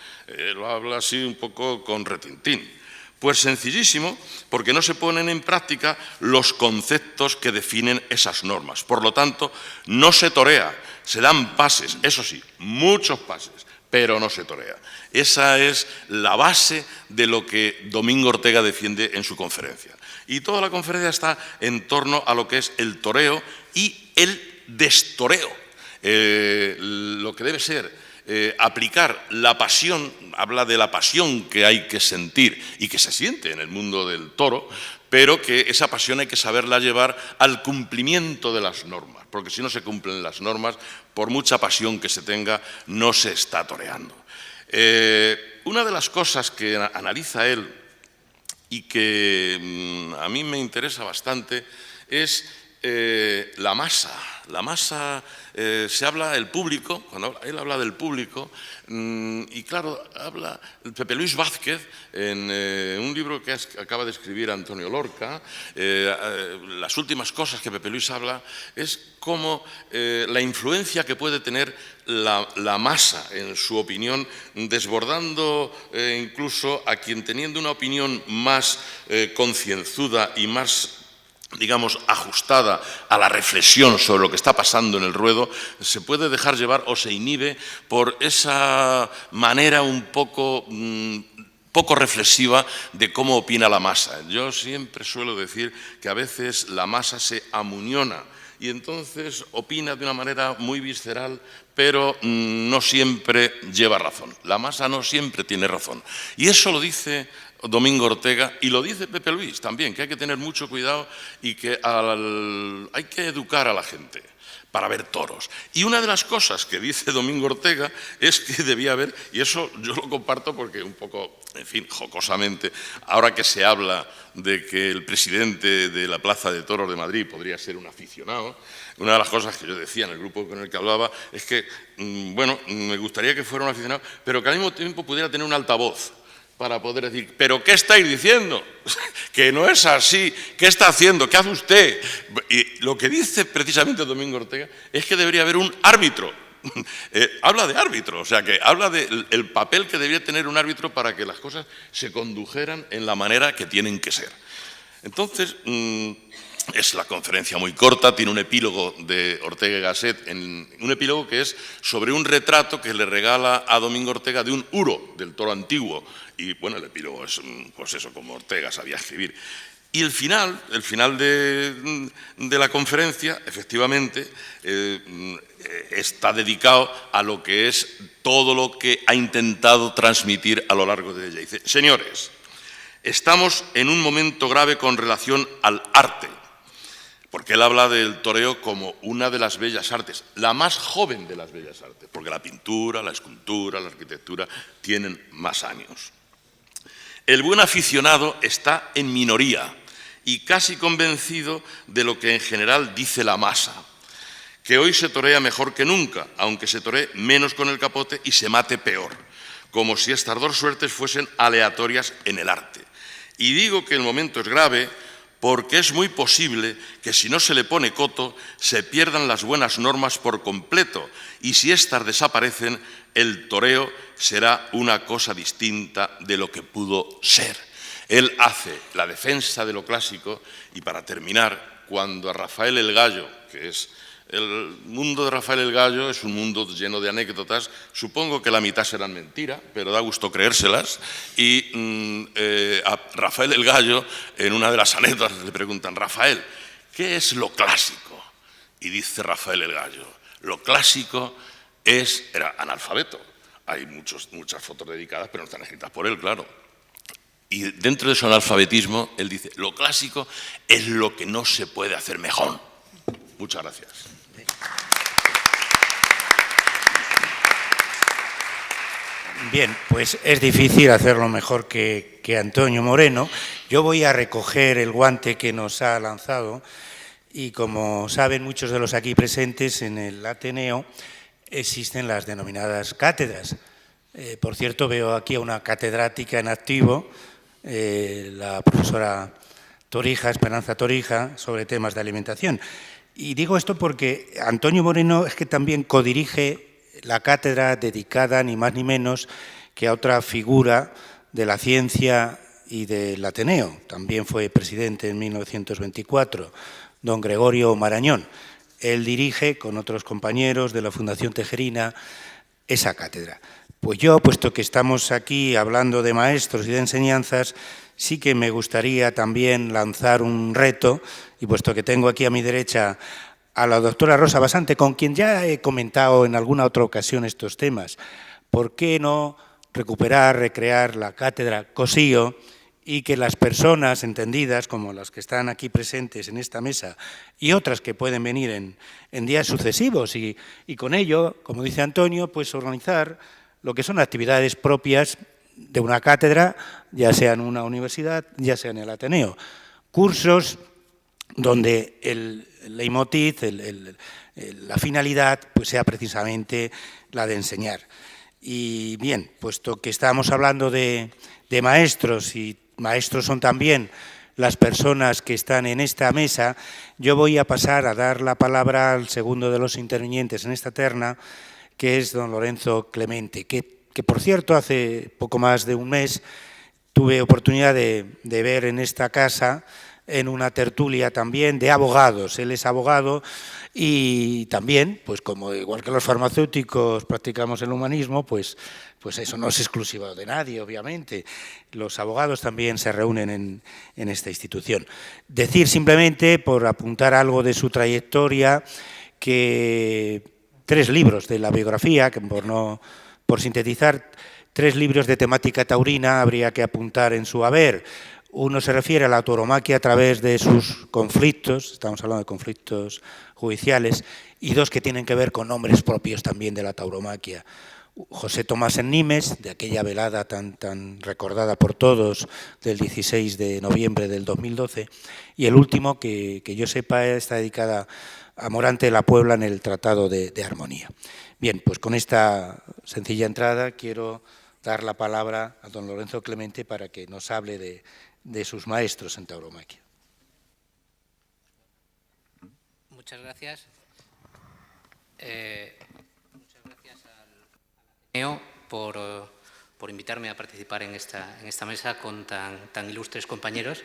lo habla así un poco con retintín. Pues sencillísimo, porque no se ponen en práctica los conceptos que definen esas normas. Por lo tanto, no se torea, se dan pases, eso sí, muchos pases, pero no se torea. Esa es la base de lo que Domingo Ortega defiende en su conferencia. Y toda la conferencia está en torno a lo que es el toreo y el destoreo, lo que debe ser aplicar la pasión. Habla de la pasión que hay que sentir y que se siente en el mundo del toro, pero que esa pasión hay que saberla llevar al cumplimiento de las normas, porque si no se cumplen las normas, por mucha pasión que se tenga, no se está toreando. Una de las cosas que analiza él y que a mí me interesa bastante es la masa. La masa, se habla del público, cuando él habla del público, y claro, habla Pepe Luis Vázquez en un libro que acaba de escribir Antonio Lorca. Las últimas cosas que Pepe Luis habla es cómo la influencia que puede tener la masa en su opinión, desbordando incluso a quien teniendo una opinión más concienzuda y más, digamos, ajustada a la reflexión sobre lo que está pasando en el ruedo, se puede dejar llevar o se inhibe por esa manera un poco reflexiva de cómo opina la masa. Yo siempre suelo decir que a veces la masa se amuñona y entonces opina de una manera muy visceral, pero no siempre lleva razón. La masa no siempre tiene razón. Y eso lo dice Domingo Ortega, y lo dice Pepe Luis también, que hay que tener mucho cuidado y que hay que educar a la gente para ver toros. Y una de las cosas que dice Domingo Ortega es que debía haber, y eso yo lo comparto porque un poco, en fin, jocosamente, ahora que se habla de que el presidente de la Plaza de Toros de Madrid podría ser un aficionado, una de las cosas que yo decía en el grupo con el que hablaba es que, bueno, me gustaría que fuera un aficionado, pero que al mismo tiempo pudiera tener un altavoz para poder decir, ¿pero qué estáis diciendo? Que no es así. ¿Qué está haciendo? ¿Qué hace usted? Y lo que dice precisamente Domingo Ortega es que debería haber un árbitro. Habla de árbitro, o sea, que habla del papel que debería tener un árbitro para que las cosas se condujeran en la manera que tienen que ser. Entonces, es la conferencia muy corta, tiene un epílogo de Ortega y Gasset, un epílogo que es sobre un retrato que le regala a Domingo Ortega de un uro del toro antiguo. Y bueno, el epílogo es, pues eso, como Ortega sabía escribir. Y el final de la conferencia, efectivamente, está dedicado a lo que es todo lo que ha intentado transmitir a lo largo de ella. Dice, señores, estamos en un momento grave con relación al arte, porque él habla del toreo como una de las bellas artes, la más joven de las bellas artes, porque la pintura, la escultura, la arquitectura tienen más años. El buen aficionado está en minoría y casi convencido de lo que en general dice la masa, que hoy se torea mejor que nunca, aunque se toree menos con el capote y se mate peor, como si estas dos suertes fuesen aleatorias en el arte. Y digo que el momento es grave porque es muy posible que si no se le pone coto se pierdan las buenas normas por completo y si éstas desaparecen el toreo será una cosa distinta de lo que pudo ser. Él hace la defensa de lo clásico y para terminar, cuando a Rafael el Gallo, que es el mundo de Rafael el Gallo es un mundo lleno de anécdotas, supongo que la mitad serán mentira, pero da gusto creérselas, y a Rafael el Gallo, en una de las anécdotas le preguntan, Rafael, ¿qué es lo clásico? Y dice Rafael el Gallo, lo clásico era analfabeto, hay muchas fotos dedicadas, pero no están escritas por él, claro. Y dentro de su analfabetismo, él dice, lo clásico es lo que no se puede hacer mejor. Muchas gracias. Bien, pues es difícil hacerlo mejor que Antonio Moreno. Yo voy a recoger el guante que nos ha lanzado y como saben muchos de los aquí presentes, en el Ateneo existen las denominadas cátedras. Por cierto, veo aquí a una catedrática en activo, la profesora Torija, Esperanza Torija, sobre temas de alimentación. Y digo esto porque Antonio Moreno es que también codirige la cátedra dedicada ni más ni menos que a otra figura de la ciencia y del Ateneo. También fue presidente en 1924, don Gregorio Marañón. Él dirige, con otros compañeros de la Fundación Tejerina, esa cátedra. Pues yo, puesto que estamos aquí hablando de maestros y de enseñanzas, sí que me gustaría también lanzar un reto, y puesto que tengo aquí a mi derecha a la doctora Rosa Basante, con quien ya he comentado en alguna otra ocasión estos temas, ¿por qué no recuperar, recrear la cátedra Cosío y que las personas entendidas, como las que están aquí presentes en esta mesa y otras que pueden venir en días sucesivos y con ello, como dice Antonio, pues organizar lo que son actividades propias de una cátedra, ya sea en una universidad, ya sea en el Ateneo. Cursos donde el leitmotiv, la finalidad, pues sea precisamente la de enseñar. Y bien, puesto que estamos hablando de maestros y maestros son también las personas que están en esta mesa, yo voy a pasar a dar la palabra al segundo de los intervinientes en esta terna, que es don Lorenzo Clemente, que por cierto hace poco más de un mes tuve oportunidad de ver en esta casa en una tertulia también de abogados. Él es abogado y también, pues como igual que los farmacéuticos practicamos el humanismo, pues eso no es exclusivo de nadie, obviamente. Los abogados también se reúnen en esta institución. Decir simplemente, por apuntar algo de su trayectoria, que 3 libros de la biografía, que por sintetizar, 3 libros de temática taurina habría que apuntar en su haber. Uno se refiere a la tauromaquia a través de sus conflictos, estamos hablando de conflictos judiciales, y 2 que tienen que ver con nombres propios también de la tauromaquia. José Tomás en Nimes, de aquella velada tan recordada por todos, del 16 de noviembre del 2012, y el último, que yo sepa, está dedicada a Morante de la Puebla en el Tratado de Armonía. Bien, pues con esta sencilla entrada quiero dar la palabra a don Lorenzo Clemente para que nos hable de sus maestros en tauromaquia. Muchas gracias. Muchas gracias al Ateneo por invitarme a participar en esta mesa con tan ilustres compañeros.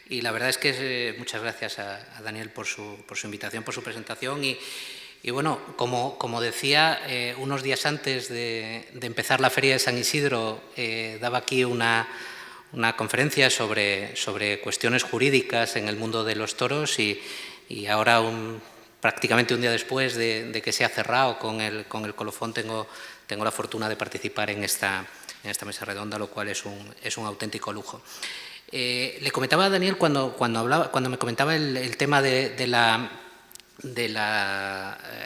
Y la verdad es que muchas gracias a Daniel por su invitación, por su presentación. Y bueno, como decía, unos días antes de empezar la Feria de San Isidro, daba aquí una conferencia sobre cuestiones jurídicas en el mundo de los toros y ahora, prácticamente un día después de que se ha cerrado con el colofón, tengo la fortuna de participar en esta mesa redonda, lo cual es un auténtico lujo. Le comentaba a Daniel cuando me comentaba el tema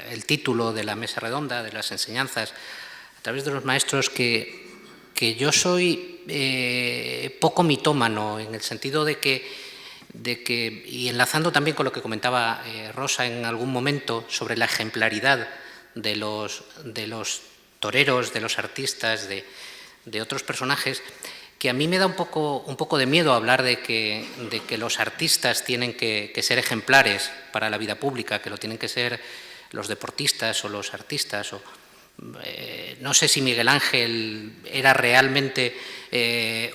el título de la mesa redonda, de las enseñanzas a través de los maestros, que yo soy poco mitómano, en el sentido de que, y enlazando también con lo que comentaba Rosa en algún momento sobre la ejemplaridad de los toreros, de los artistas, de otros personajes, que a mí me da un poco de miedo hablar de que los artistas tienen que ser ejemplares para la vida pública, que lo tienen que ser los deportistas o los artistas. No sé si Miguel Ángel era realmente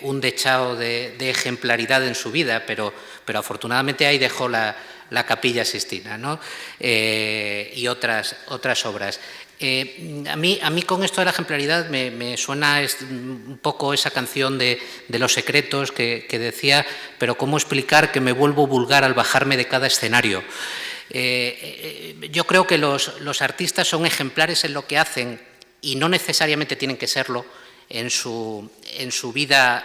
un dechado de ejemplaridad en su vida, pero afortunadamente ahí dejó la Capilla Sixtina, ¿no? Y otras obras. A mí con esto de la ejemplaridad me suena un poco esa canción de Los Secretos que decía: pero ¿cómo explicar que me vuelvo vulgar al bajarme de cada escenario? Yo creo que los artistas son ejemplares en lo que hacen y no necesariamente tienen que serlo en su vida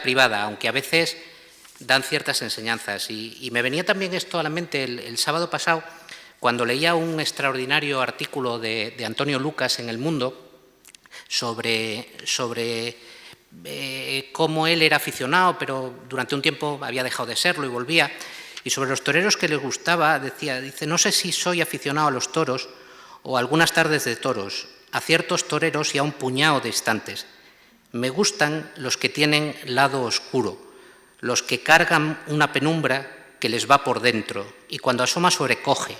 privada, aunque a veces dan ciertas enseñanzas. Y me venía también esto a la mente el sábado pasado, cuando leía un extraordinario artículo de Antonio Lucas en El Mundo sobre cómo él era aficionado, pero durante un tiempo había dejado de serlo y volvía. Y sobre los toreros que les gustaba, dice: no sé si soy aficionado a los toros o a algunas tardes de toros, a ciertos toreros y a un puñado de instantes. Me gustan los que tienen lado oscuro, los que cargan una penumbra que les va por dentro y cuando asoma sobrecoge,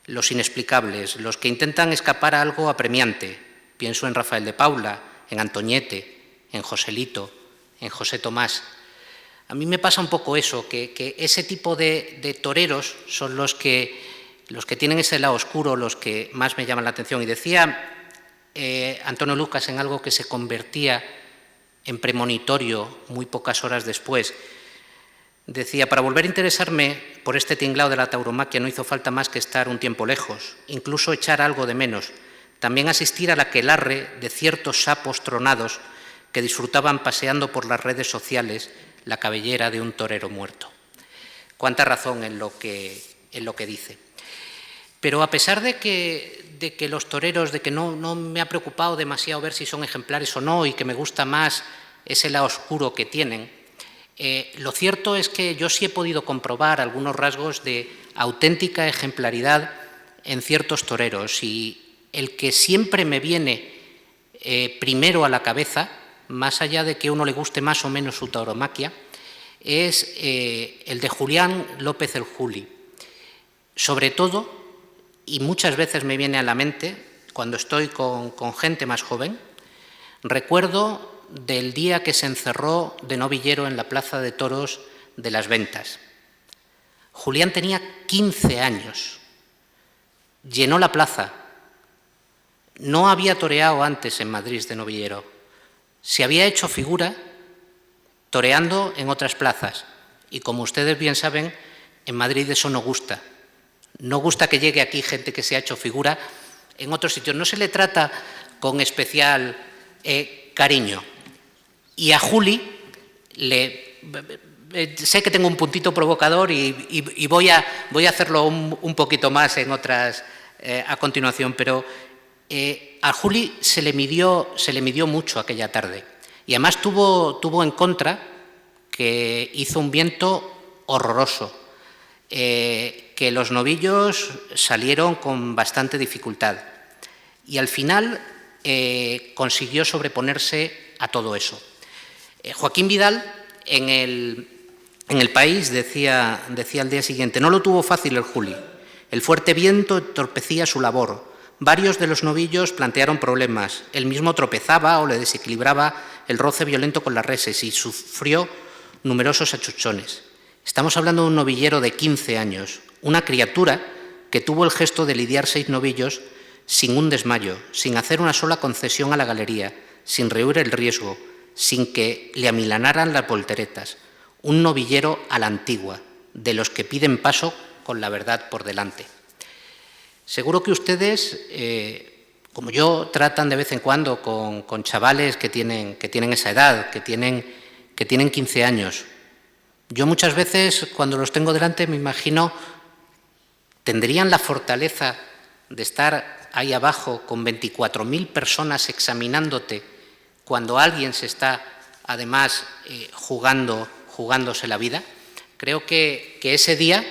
los inexplicables, los que intentan escapar a algo apremiante. Pienso en Rafael de Paula, en Antoñete, en Joselito, en José Tomás. A mí me pasa un poco eso, que ese tipo de toreros son los que tienen ese lado oscuro, los que más me llaman la atención. Y decía Antonio Lucas en algo que se convertía en premonitorio muy pocas horas después. Decía: para volver a interesarme por este tinglado de la tauromaquia no hizo falta más que estar un tiempo lejos, incluso echar algo de menos, también asistir al aquelarre de ciertos sapos tronados que disfrutaban paseando por las redes sociales la cabellera de un torero muerto. Cuánta razón en lo que dice. Pero a pesar de que los toreros, de que no me ha preocupado demasiado ver si son ejemplares o no, y que me gusta más ese lado oscuro que tienen, lo cierto es que yo sí he podido comprobar algunos rasgos de auténtica ejemplaridad en ciertos toreros, y el que siempre me viene primero a la cabeza, más allá de que a uno le guste más o menos su tauromaquia, es el de Julián López el Juli. Sobre todo, y muchas veces me viene a la mente, cuando estoy con gente más joven, recuerdo del día que se encerró de novillero en la Plaza de Toros de Las Ventas. Julián tenía 15 años, llenó la plaza, no había toreado antes en Madrid de novillero, se había hecho figura toreando en otras plazas, y como ustedes bien saben, en Madrid eso no gusta. No gusta que llegue aquí gente que se ha hecho figura en otros sitios. No se le trata con especial cariño. Y a Juli sé que tengo un puntito provocador y voy a hacerlo un poquito más en otras a continuación, pero a Juli se le midió mucho aquella tarde. Y además tuvo en contra que hizo un viento horroroso, que los novillos salieron con bastante dificultad. Y al final consiguió sobreponerse a todo eso. Joaquín Vidal, en el País, decía al día siguiente: no lo tuvo fácil el Juli. El fuerte viento entorpecía su labor. Varios de los novillos plantearon problemas. Él mismo tropezaba o le desequilibraba el roce violento con las reses y sufrió numerosos achuchones. Estamos hablando de un novillero de 15 años, una criatura que tuvo el gesto de lidiar 6 novillos sin un desmayo, sin hacer una sola concesión a la galería, sin rehuir el riesgo, sin que le amilanaran las volteretas. Un novillero a la antigua, de los que piden paso con la verdad por delante. Seguro que ustedes, como yo, tratan de vez en cuando con chavales que tienen esa edad, que tienen 15 años. Yo muchas veces, cuando los tengo delante, me imagino, ¿tendrían la fortaleza de estar ahí abajo con 24.000 personas examinándote cuando alguien se está, además, jugándose la vida? Creo que ese día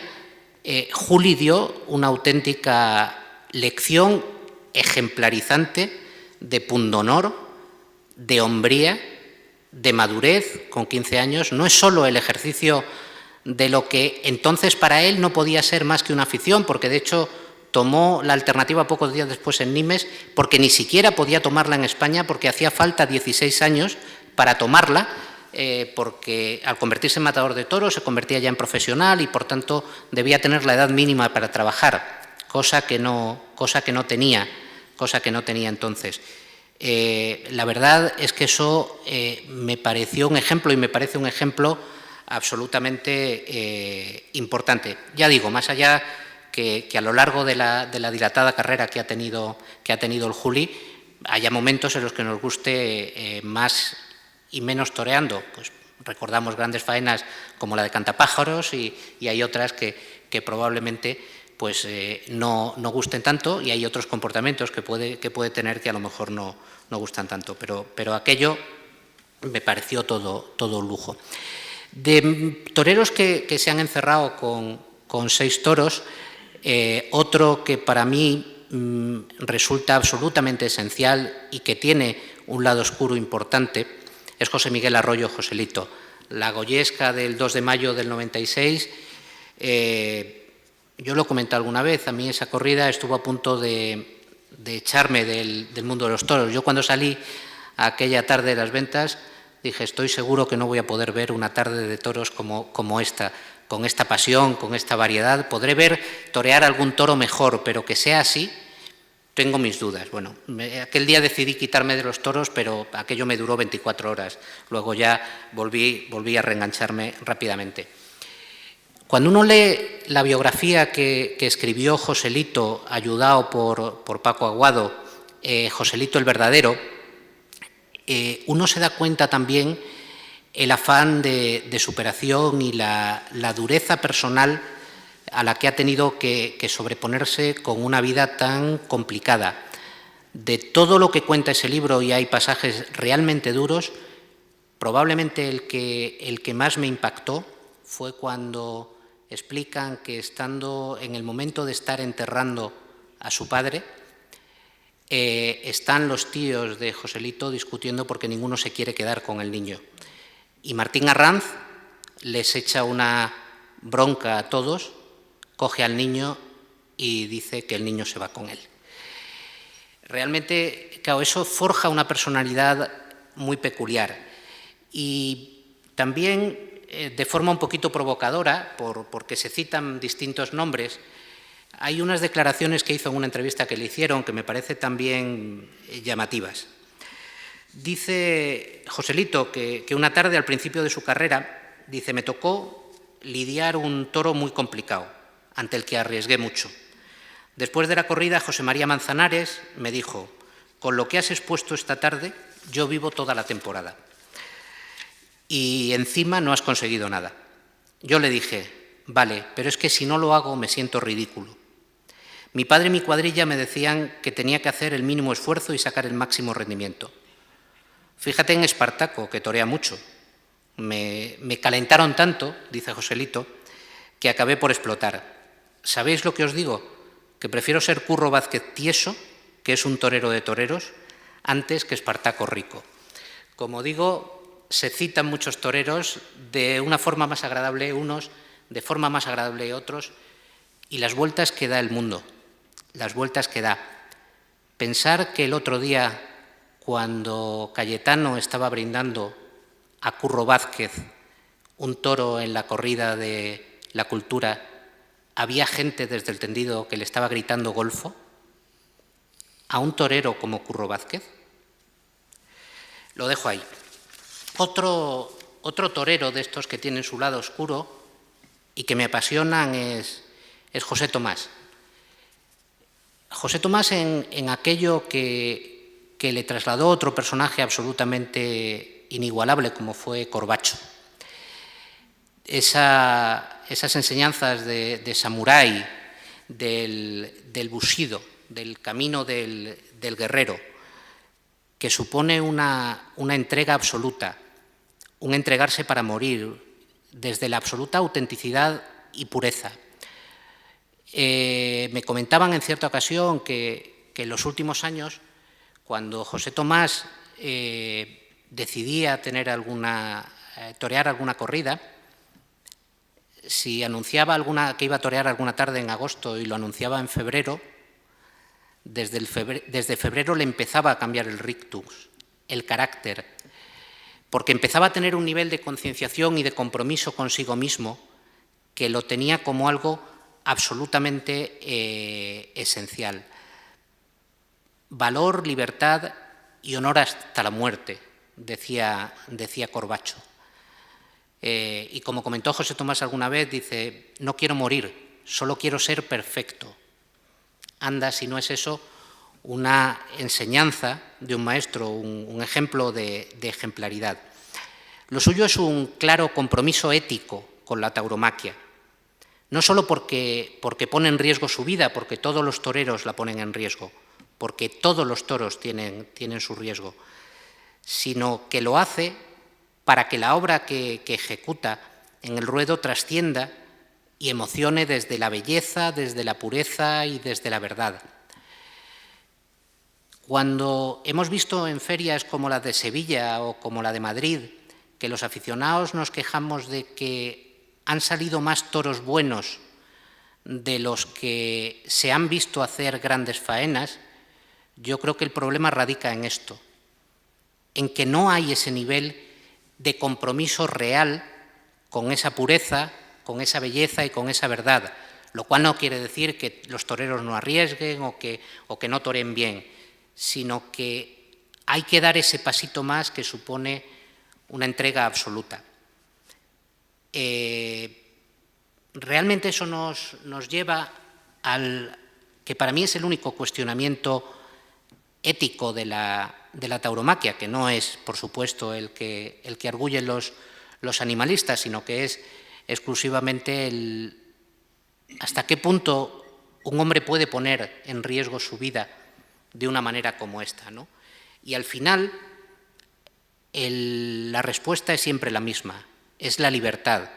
Juli dio una auténtica lección ejemplarizante de pundonor, de hombría, de madurez con 15 años. No es solo el ejercicio de lo que entonces para él no podía ser más que una afición, porque de hecho tomó la alternativa pocos días después en Nimes, porque ni siquiera podía tomarla en España, porque hacía falta 16 años para tomarla, porque al convertirse en matador de toros se convertía ya en profesional y por tanto debía tener la edad mínima para trabajar, cosa que no tenía entonces. La verdad es que eso me pareció un ejemplo y me parece un ejemplo absolutamente importante. Ya digo, más allá que a lo largo de la dilatada carrera que ha tenido el Juli, haya momentos en los que nos guste más y menos toreando. Pues recordamos grandes faenas como la de Cantapájaros y hay otras que probablemente pues no gusten tanto, y hay otros comportamientos que puede tener que a lo mejor no gustan tanto, pero aquello me pareció todo un lujo. De toreros que se han encerrado con 6 toros, otro que para mí resulta absolutamente esencial y que tiene un lado oscuro importante es José Miguel Arroyo Joselito. La Goyesca del 2 de mayo del 96, yo lo he comentado alguna vez, a mí esa corrida estuvo a punto de echarme del mundo de los toros. Yo cuando salí aquella tarde de las ventas dije: estoy seguro que no voy a poder ver una tarde de toros como esta, con esta pasión, con esta variedad. Podré ver torear algún toro mejor, pero que sea así, tengo mis dudas. Bueno, aquel día decidí quitarme de los toros, pero aquello me duró 24 horas. Luego ya volví a reengancharme rápidamente. Cuando uno lee la biografía que escribió Joselito, ayudado por Paco Aguado, Joselito el Verdadero, uno se da cuenta también el afán de superación y la dureza personal a la que ha tenido que sobreponerse con una vida tan complicada. De todo lo que cuenta ese libro, y hay pasajes realmente duros, probablemente el que más me impactó fue cuando explican que estando en el momento de estar enterrando a su padre, están los tíos de Joselito discutiendo porque ninguno se quiere quedar con el niño. Y Martín Arranz les echa una bronca a todos, coge al niño y dice que el niño se va con él. Realmente, claro, eso forja una personalidad muy peculiar. Y también, de forma un poquito provocadora, porque se citan distintos nombres, hay unas declaraciones que hizo en una entrevista que le hicieron que me parece también llamativas. Dice Joselito que una tarde al principio de su carrera, dice: me tocó lidiar un toro muy complicado, ante el que arriesgué mucho. Después de la corrida, José María Manzanares me dijo: con lo que has expuesto esta tarde, yo vivo toda la temporada. Y encima no has conseguido nada. Yo le dije, vale, pero es que si no lo hago me siento ridículo. Mi padre y mi cuadrilla me decían que tenía que hacer el mínimo esfuerzo y sacar el máximo rendimiento. Fíjate en Espartaco, que torea mucho. Me calentaron tanto, dice Joselito, que acabé por explotar. ¿Sabéis lo que os digo? Que prefiero ser Curro Vázquez tieso, que es un torero de toreros, antes que Espartaco rico. Como digo, se citan muchos toreros de una forma más agradable unos, de forma más agradable otros, y las vueltas que da el mundo, las vueltas que da. Pensar que el otro día, cuando Cayetano estaba brindando a Curro Vázquez un toro en la corrida de la Cultura, había gente desde el tendido que le estaba gritando golfo a un torero como Curro Vázquez. Lo dejo ahí. Otro torero de estos que tienen su lado oscuro y que me apasionan es José Tomás. José Tomás en aquello que le trasladó otro personaje absolutamente inigualable como fue Corbacho. Esas enseñanzas de samurái, del bushido, del camino del guerrero, que supone una entrega absoluta, un entregarse para morir, desde la absoluta autenticidad y pureza. Me comentaban en cierta ocasión que en los últimos años, cuando José Tomás decidía torear alguna corrida, si anunciaba que iba a torear alguna tarde en agosto y lo anunciaba en febrero, desde febrero le empezaba a cambiar el rictus, el carácter, porque empezaba a tener un nivel de concienciación y de compromiso consigo mismo que lo tenía como algo absolutamente esencial. Valor, libertad y honor hasta la muerte, decía Corbacho. Y como comentó José Tomás alguna vez, dice, no quiero morir, solo quiero ser perfecto. Anda, si no es eso, una enseñanza de un maestro, un ejemplo de ejemplaridad. Lo suyo es un claro compromiso ético con la tauromaquia, no solo porque pone en riesgo su vida, porque todos los toreros la ponen en riesgo, porque todos los toros tienen su riesgo, sino que lo hace para que la obra que ejecuta en el ruedo trascienda y emocione desde la belleza, desde la pureza y desde la verdad. Cuando hemos visto en ferias como la de Sevilla o como la de Madrid, que los aficionados nos quejamos de que han salido más toros buenos de los que se han visto hacer grandes faenas, yo creo que el problema radica en esto, en que no hay ese nivel de compromiso real con esa pureza, con esa belleza y con esa verdad, lo cual no quiere decir que los toreros no arriesguen o que no toreen bien, sino que hay que dar ese pasito más que supone una entrega absoluta. Realmente eso nos lleva al que para mí es el único cuestionamiento ético de la tauromaquia, que no es, por supuesto, el que arguyen los animalistas, sino que es exclusivamente hasta qué punto un hombre puede poner en riesgo su vida de una manera como esta, ¿no? Y al final la respuesta es siempre la misma, es la libertad,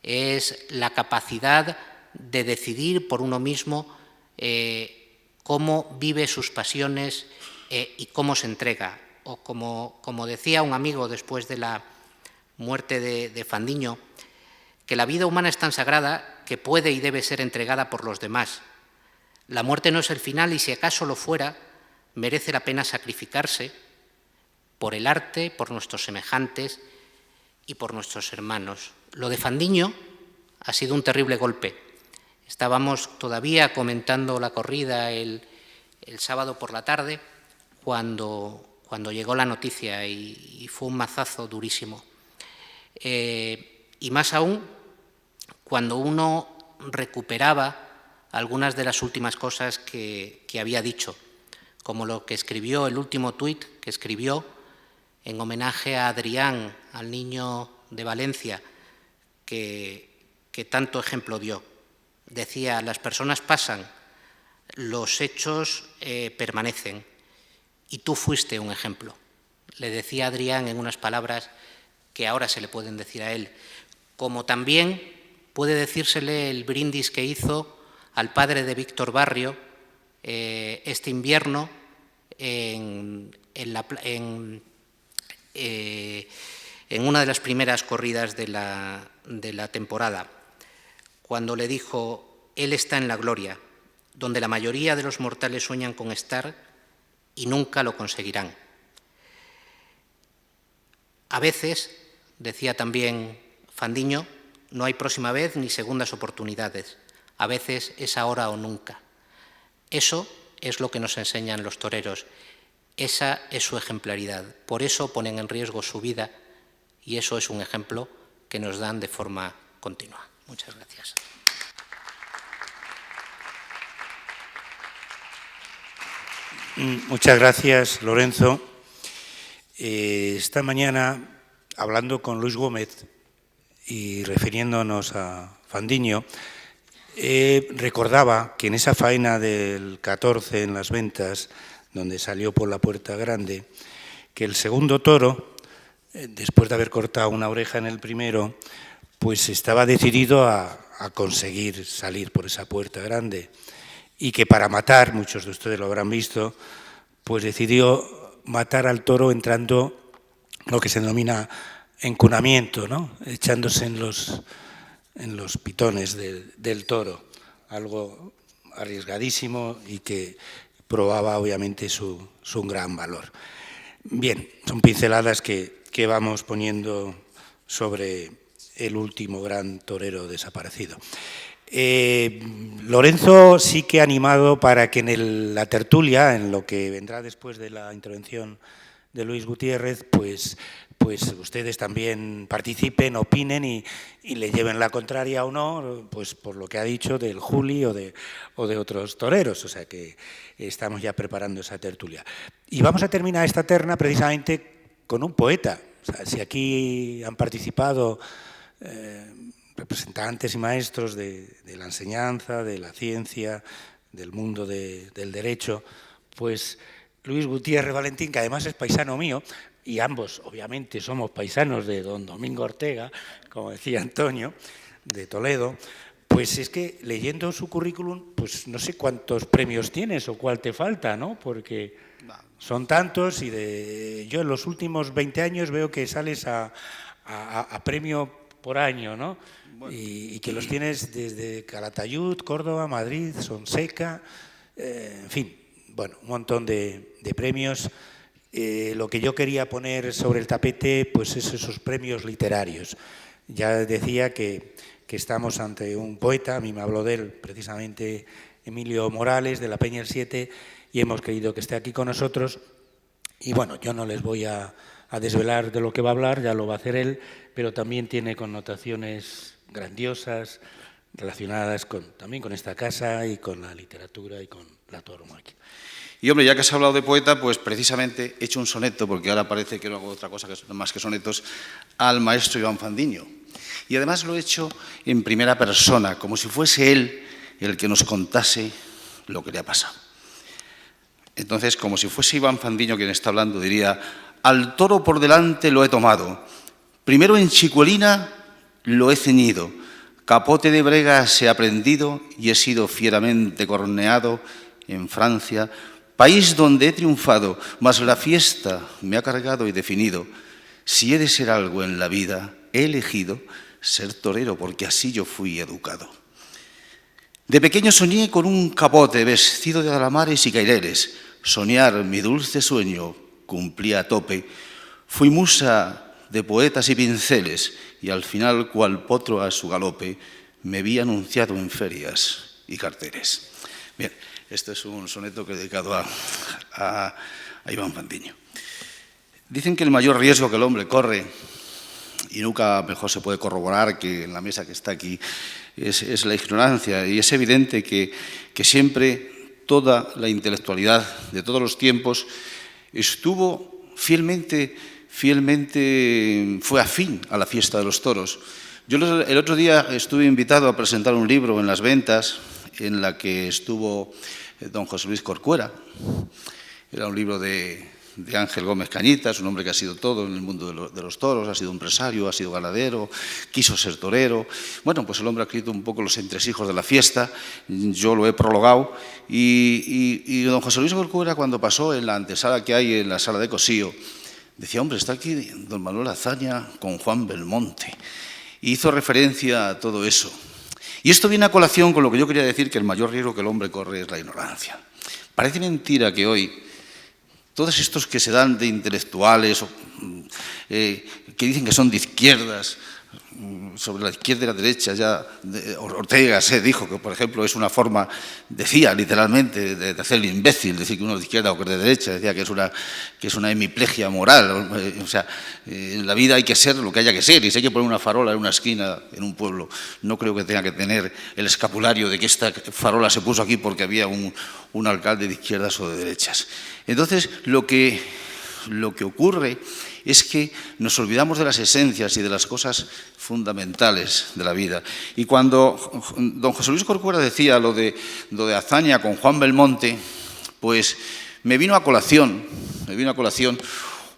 es la capacidad de decidir por uno mismo cómo vive sus pasiones y cómo se entrega. O como decía un amigo después de la muerte de Fandiño, que la vida humana es tan sagrada que puede y debe ser entregada por los demás. La muerte no es el final y si acaso lo fuera, merece la pena sacrificarse por el arte, por nuestros semejantes y por nuestros hermanos. Lo de Fandiño ha sido un terrible golpe. Estábamos todavía comentando la corrida el sábado por la tarde cuando llegó la noticia y fue un mazazo durísimo. Y más aún cuando uno recuperaba algunas de las últimas cosas que había dicho, como lo que escribió, el último tuit que escribió, en homenaje a Adrián, al niño de Valencia, que tanto ejemplo dio. Decía, las personas pasan, los hechos permanecen, y tú fuiste un ejemplo. Le decía a Adrián en unas palabras que ahora se le pueden decir a él, como también puede decírsele el brindis que hizo al padre de Víctor Barrio este invierno en una de las primeras corridas de la temporada, cuando le dijo, él está en la gloria, donde la mayoría de los mortales sueñan con estar y nunca lo conseguirán. A veces, decía también Fandiño, no hay próxima vez ni segundas oportunidades. A veces es ahora o nunca. Eso es lo que nos enseñan los toreros. Esa es su ejemplaridad. Por eso ponen en riesgo su vida y eso es un ejemplo que nos dan de forma continua. Muchas gracias. Muchas gracias, Lorenzo. Esta mañana, hablando con Luis Gómez y refiriéndonos a Fandiño, recordaba que en esa faena del 14 en las ventas, donde salió por la puerta grande, que el segundo toro, después de haber cortado una oreja en el primero, pues estaba decidido a conseguir salir por esa puerta grande, y que para matar, muchos de ustedes lo habrán visto, pues decidió matar al toro entrando lo que se denomina encunamiento, ¿no? Echándose en los pitones del toro, algo arriesgadísimo y que probaba obviamente su gran valor. Bien, son pinceladas que vamos poniendo sobre el último gran torero desaparecido. Lorenzo sí que ha animado para que en la tertulia, en lo que vendrá después de la intervención de Luis Gutiérrez, pues ustedes también participen, opinen y le lleven la contraria o no, pues por lo que ha dicho del Juli o de otros toreros. O sea que estamos ya preparando esa tertulia. Y vamos a terminar esta terna precisamente con un poeta. O sea, si aquí han participado representantes y maestros de la enseñanza, de la ciencia, del mundo del derecho, pues Luis Gutiérrez Valentín, que además es paisano mío, y ambos obviamente somos paisanos de don Domingo Ortega, como decía Antonio, de Toledo, pues es que leyendo su currículum, pues no sé cuántos premios tienes o cuál te falta, ¿no? Porque son tantos y yo en los últimos 20 años veo que sales a premio por año, ¿no? Bueno. Y que los tienes desde Calatayud, Córdoba, Madrid, Sonseca, en fin, bueno, un montón de premios. Lo que yo quería poner sobre el tapete, pues es esos premios literarios. Ya decía que estamos ante un poeta, a mí me habló de él precisamente Emilio Morales, de la Peña el 7, y hemos querido que esté aquí con nosotros. Y bueno, yo no les voy a desvelar de lo que va a hablar, ya lo va a hacer él, pero también tiene connotaciones grandiosas relacionadas también con esta casa y con la literatura y con la tauromaquia. Y hombre, ya que has hablado de poeta, pues precisamente he hecho un soneto, porque ahora parece que no hago otra cosa más que sonetos, al maestro Iván Fandiño. Y además lo he hecho en primera persona, como si fuese él el que nos contase lo que le ha pasado. Entonces, como si fuese Iván Fandiño quien está hablando, diría: al toro por delante lo he tomado, primero en chicuelina lo he ceñido, capote de bregas he aprendido y he sido fieramente corneado en Francia, país donde he triunfado, mas la fiesta me ha cargado y definido. Si he de ser algo en la vida, he elegido ser torero, porque así yo fui educado. De pequeño soñé con un capote vestido de alamares y caireles. Soñar mi dulce sueño cumplía a tope. Fui musa de poetas y pinceles, y al final, cual potro a su galope, me vi anunciado en ferias y carteles. Bien, este es un soneto que he dedicado a Iván Fandiño. Dicen que el mayor riesgo que el hombre corre, y nunca mejor se puede corroborar que en la mesa que está aquí, es la ignorancia. Y es evidente que siempre toda la intelectualidad de todos los tiempos estuvo fielmente fielmente fue afín a la fiesta de los toros. Yo el otro día estuve invitado a presentar un libro en Las Ventas, en la que estuvo don José Luis Corcuera. Era un libro de Ángel Gómez Cañitas, un hombre que ha sido todo en el mundo de los toros, ha sido empresario, ha sido ganadero, quiso ser torero. Bueno, pues el hombre ha escrito un poco los entresijos de la fiesta, yo lo he prologado, y don José Luis Corcuera, cuando pasó en la antesala que hay en la sala de Cosío, decía, hombre, está aquí don Manuel Azaña con Juan Belmonte. Y hizo referencia a todo eso. Y esto viene a colación con lo que yo quería decir, que el mayor riesgo que el hombre corre es la ignorancia. Parece mentira que hoy todos estos que se dan de intelectuales, que dicen que son de izquierdas, sobre la izquierda y la derecha, ya Ortega se dijo que, por ejemplo, es una forma, decía literalmente, de hacerle imbécil, decir que uno es de izquierda o que es de derecha, decía que es una hemiplegia moral. O sea, en la vida hay que ser lo que haya que ser, y si hay que poner una farola en una esquina, en un pueblo, no creo que tenga que tener el escapulario de que esta farola se puso aquí porque había un alcalde de izquierdas o de derechas. Entonces, lo que ocurre es que nos olvidamos de las esencias y de las cosas fundamentales de la vida. Y cuando don José Luis Corcuera decía lo de Azaña con Juan Belmonte, pues me vino a colación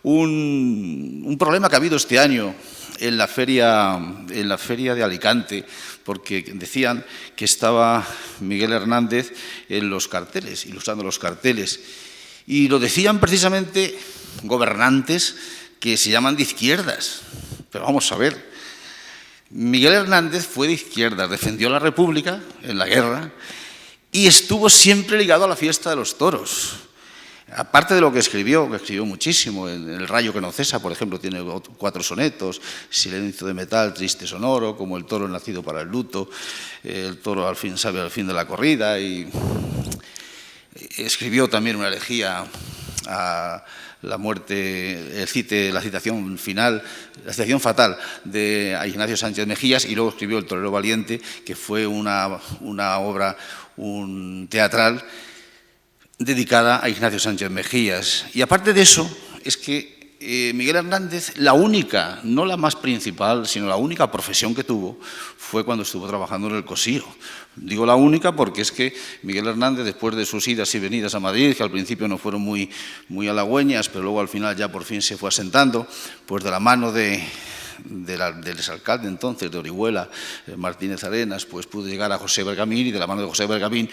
un problema que ha habido este año en la feria de Alicante, porque decían que estaba Miguel Hernández en los carteles, ilustrando los carteles. Y lo decían precisamente gobernantes que se llaman de izquierdas. Pero vamos a ver, Miguel Hernández fue de izquierdas, defendió la República en la guerra y estuvo siempre ligado a la fiesta de los toros. Aparte de lo que escribió muchísimo, El rayo que no cesa, por ejemplo, tiene 4 sonetos, Silencio de metal, triste sonoro, como El toro nacido para el luto, El toro al fin sabe al fin de la corrida, y escribió también una elegía a la muerte, la citación final, la citación fatal de Ignacio Sánchez Mejías, y luego escribió El torero valiente, que fue una obra teatral dedicada a Ignacio Sánchez Mejías. Y aparte de eso, es que Miguel Hernández, la única, no la más principal, sino la única profesión que tuvo fue cuando estuvo trabajando en el Cosío. Digo la única porque es que Miguel Hernández, después de sus idas y venidas a Madrid, que al principio no fueron muy halagüeñas, pero luego al final ya por fin se fue asentando, pues de la mano del exalcalde entonces de Orihuela, Martínez Arenas, pues pudo llegar a José Bergamín, y de la mano de José Bergamín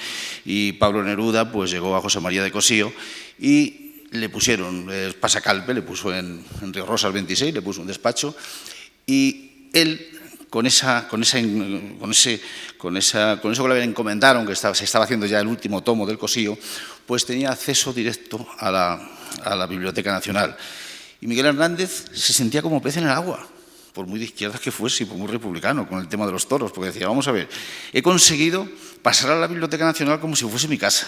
y Pablo Neruda, pues llegó a José María de Cosío, y le pusieron pasacalpe, le puso en Río Rosas 26, le puso un despacho, y él con eso que le encomendaron, que se estaba haciendo ya el último tomo del Cosío, pues tenía acceso directo a la Biblioteca Nacional. Y Miguel Hernández se sentía como pez en el agua, por muy de izquierdas que fuese y por muy republicano, con el tema de los toros, porque decía, vamos a ver, he conseguido pasar a la Biblioteca Nacional como si fuese mi casa,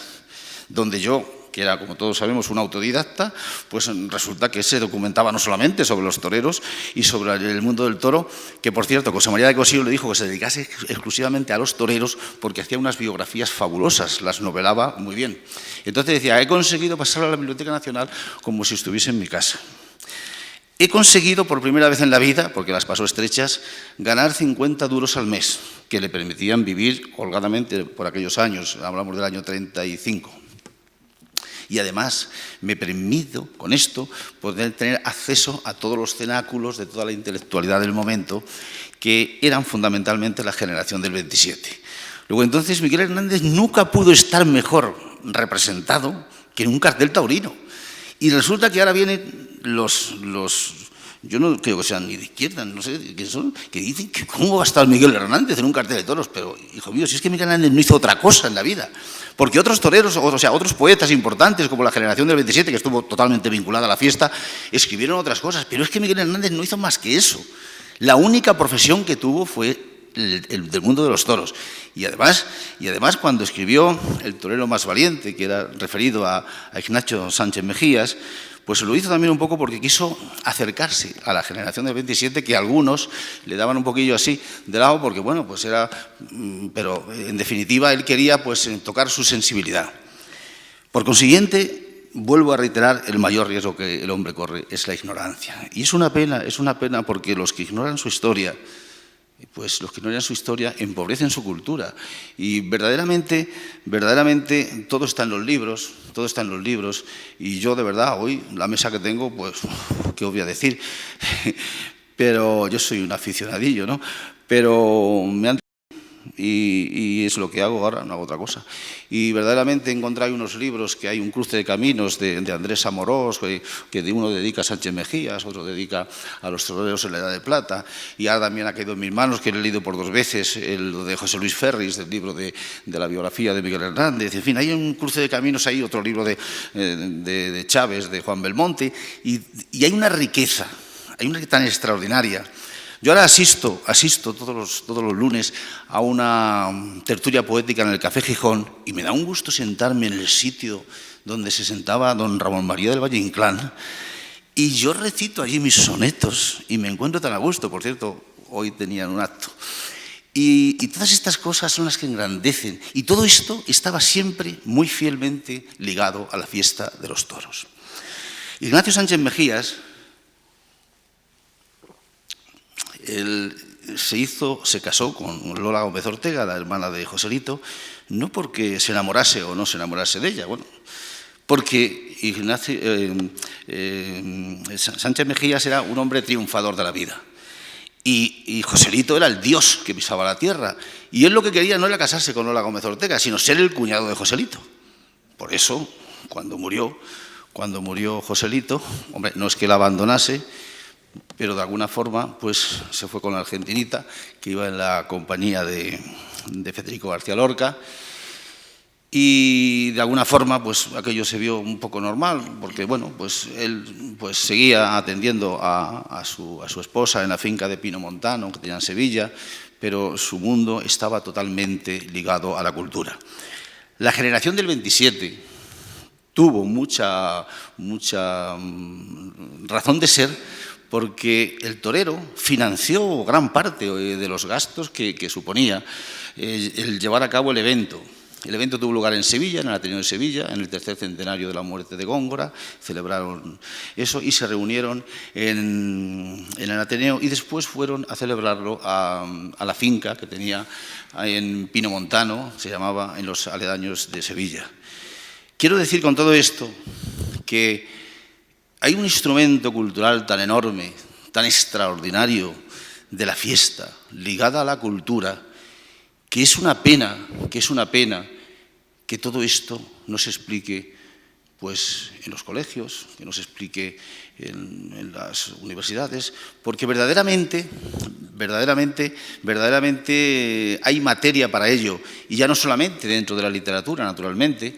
donde yo, que era, como todos sabemos, un autodidacta, pues resulta que se documentaba no solamente sobre los toreros y sobre el mundo del toro, que por cierto, José María de Cosío le dijo que se dedicase exclusivamente a los toreros porque hacía unas biografías fabulosas, las novelaba muy bien. Entonces decía, he conseguido pasar a la Biblioteca Nacional como si estuviese en mi casa. He conseguido por primera vez en la vida, porque las pasó estrechas, ganar 50 duros al mes, que le permitían vivir holgadamente por aquellos años, hablamos del año 35. Y además me permito, con esto, poder tener acceso a todos los cenáculos de toda la intelectualidad del momento, que eran fundamentalmente la generación del 27. Luego entonces Miguel Hernández nunca pudo estar mejor representado que en un cartel taurino. Y resulta que ahora vienen yo no creo que sean ni de izquierda, no sé qué son, que dicen que cómo va a estar Miguel Hernández en un cartel de toros. Pero, hijo mío, si es que Miguel Hernández no hizo otra cosa en la vida. Porque otros toreros, o sea, otros poetas importantes, como la generación del 27, que estuvo totalmente vinculada a la fiesta, escribieron otras cosas. Pero es que Miguel Hernández no hizo más que eso. La única profesión que tuvo fue el del mundo de los toros. Y además, cuando escribió El torero más valiente, que era referido a Ignacio Sánchez Mejías, pues lo hizo también un poco porque quiso acercarse a la generación del 27, que algunos le daban un poquillo así de lado, porque bueno, pues era, pero en definitiva él quería pues tocar su sensibilidad. Por consiguiente, vuelvo a reiterar, el mayor riesgo que el hombre corre es la ignorancia. Y es una pena porque los que ignoran su historia, pues los que ignoran su historia empobrecen su cultura. Y verdaderamente todo está en los libros, y yo de verdad hoy, la mesa que tengo, pues, ¿qué os voy a decir? Pero yo soy un aficionadillo, ¿no? Pero me han... Y es lo que hago ahora, no hago otra cosa. Y verdaderamente he encontrado unos libros que hay un cruce de caminos de Andrés Amorós, que uno dedica a Sánchez Mejías, otro dedica a los toreros en la Edad de Plata, y ahora también ha caído en mis manos, que lo he leído por 2 veces, el de José Luis Ferris, del libro de la biografía de Miguel Hernández. En fin, hay un cruce de caminos ahí, otro libro de Chávez, de Juan Belmonte, y hay una riqueza tan extraordinaria. Yo ahora asisto todos los lunes a una tertulia poética en el Café Gijón y me da un gusto sentarme en el sitio donde se sentaba don Ramón María del Valle Inclán y yo recito allí mis sonetos y me encuentro tan a gusto. Por cierto, hoy tenían un acto. Y todas estas cosas son las que engrandecen y todo esto estaba siempre muy fielmente ligado a la fiesta de los toros. Ignacio Sánchez Mejías se casó con Lola Gómez Ortega, la hermana de Joselito, no porque se enamorase o no se enamorase de ella, bueno, porque Sánchez Mejías era un hombre triunfador de la vida y Joselito era el dios que pisaba la tierra y él lo que quería no era casarse con Lola Gómez Ortega, sino ser el cuñado de Joselito. Por eso, cuando murió Joselito, hombre, no es que la abandonase, pero de alguna forma pues se fue con la argentinita que iba en la compañía de Federico García Lorca y de alguna forma pues aquello se vio un poco normal porque bueno, pues él pues seguía atendiendo a su esposa en la finca de Pino Montano que tenía en Sevilla, pero su mundo estaba totalmente ligado a la cultura. La generación del 27 tuvo mucha razón de ser porque el torero financió gran parte de los gastos que suponía el llevar a cabo el evento. El evento tuvo lugar en Sevilla, en el Ateneo de Sevilla, en el 3er centenario de la muerte de Góngora. Celebraron eso y se reunieron en el Ateneo y después fueron a celebrarlo a la finca que tenía en Pino Montano, se llamaba, en los aledaños de Sevilla. Quiero decir con todo esto que hay un instrumento cultural tan enorme, tan extraordinario de la fiesta, ligada a la cultura, que es una pena que todo esto no se explique pues, en los colegios, que no se explique en las universidades, porque verdaderamente hay materia para ello, y ya no solamente dentro de la literatura, naturalmente,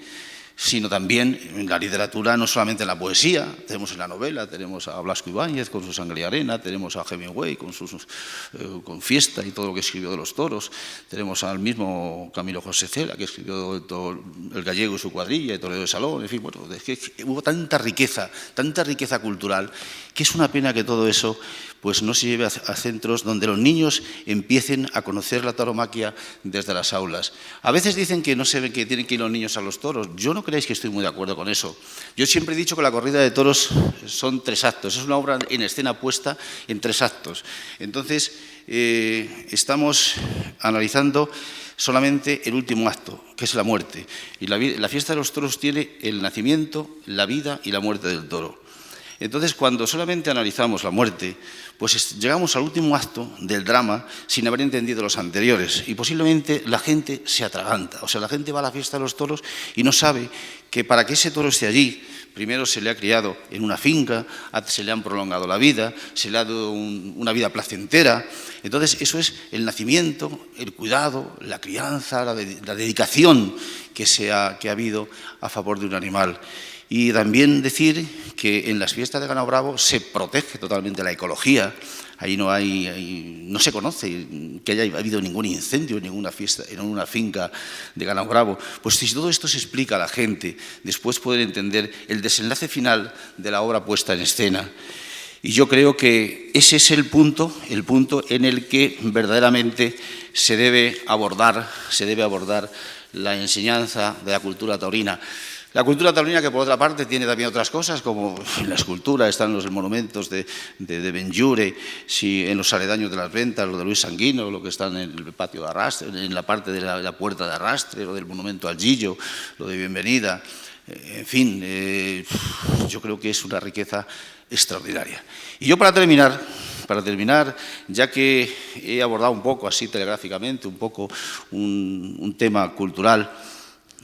sino también en la literatura, no solamente en la poesía, tenemos en la novela, tenemos a Blasco Ibáñez con su Sangre y Arena, tenemos a Hemingway con Fiesta y todo lo que escribió de los toros, tenemos al mismo Camilo José Cela, que escribió todo El Gallego y su cuadrilla, y Toledo de Salón, en fin, bueno, es que hubo tanta riqueza cultural, que es una pena que todo eso pues no se lleve a centros donde los niños empiecen a conocer la tauromaquia desde las aulas. A veces dicen que no se ve que tienen que ir los niños a los toros. Yo no creéis que estoy muy de acuerdo con eso. Yo siempre he dicho que la corrida de toros son 3 actos. Es una obra en escena puesta en 3 actos. Entonces, estamos analizando solamente el último acto, que es la muerte. Y la fiesta de los toros tiene el nacimiento, la vida y la muerte del toro. Entonces, cuando solamente analizamos la muerte, pues llegamos al último acto del drama sin haber entendido los anteriores y posiblemente la gente se atraganta. O sea, la gente va a la fiesta de los toros y no sabe que para que ese toro esté allí, primero se le ha criado en una finca, se le han prolongado la vida, se le ha dado una vida placentera. Entonces, eso es el nacimiento, el cuidado, la crianza, la dedicación que ha habido a favor de un animal. Y también decir que en las fiestas de ganado bravo se protege totalmente la ecología. Ahí no se conoce que haya habido ningún incendio en ninguna fiesta, en una finca de ganado bravo. Pues si todo esto se explica a la gente, después pueden entender el desenlace final de la obra puesta en escena. Y yo creo que ese es el punto en el que verdaderamente se debe abordar la enseñanza de la cultura taurina. La cultura taurina, que por otra parte tiene también otras cosas, como en la escultura están los monumentos de Benlliure, en los aledaños de las Ventas, lo de Luis Sanguino, lo que está en el patio de arrastre, en la parte de la puerta de arrastre, lo del monumento al Gillo, lo de Bienvenida. En fin, yo creo que es una riqueza extraordinaria. Y yo para terminar, ya que he abordado un poco así telegráficamente, un poco un tema cultural,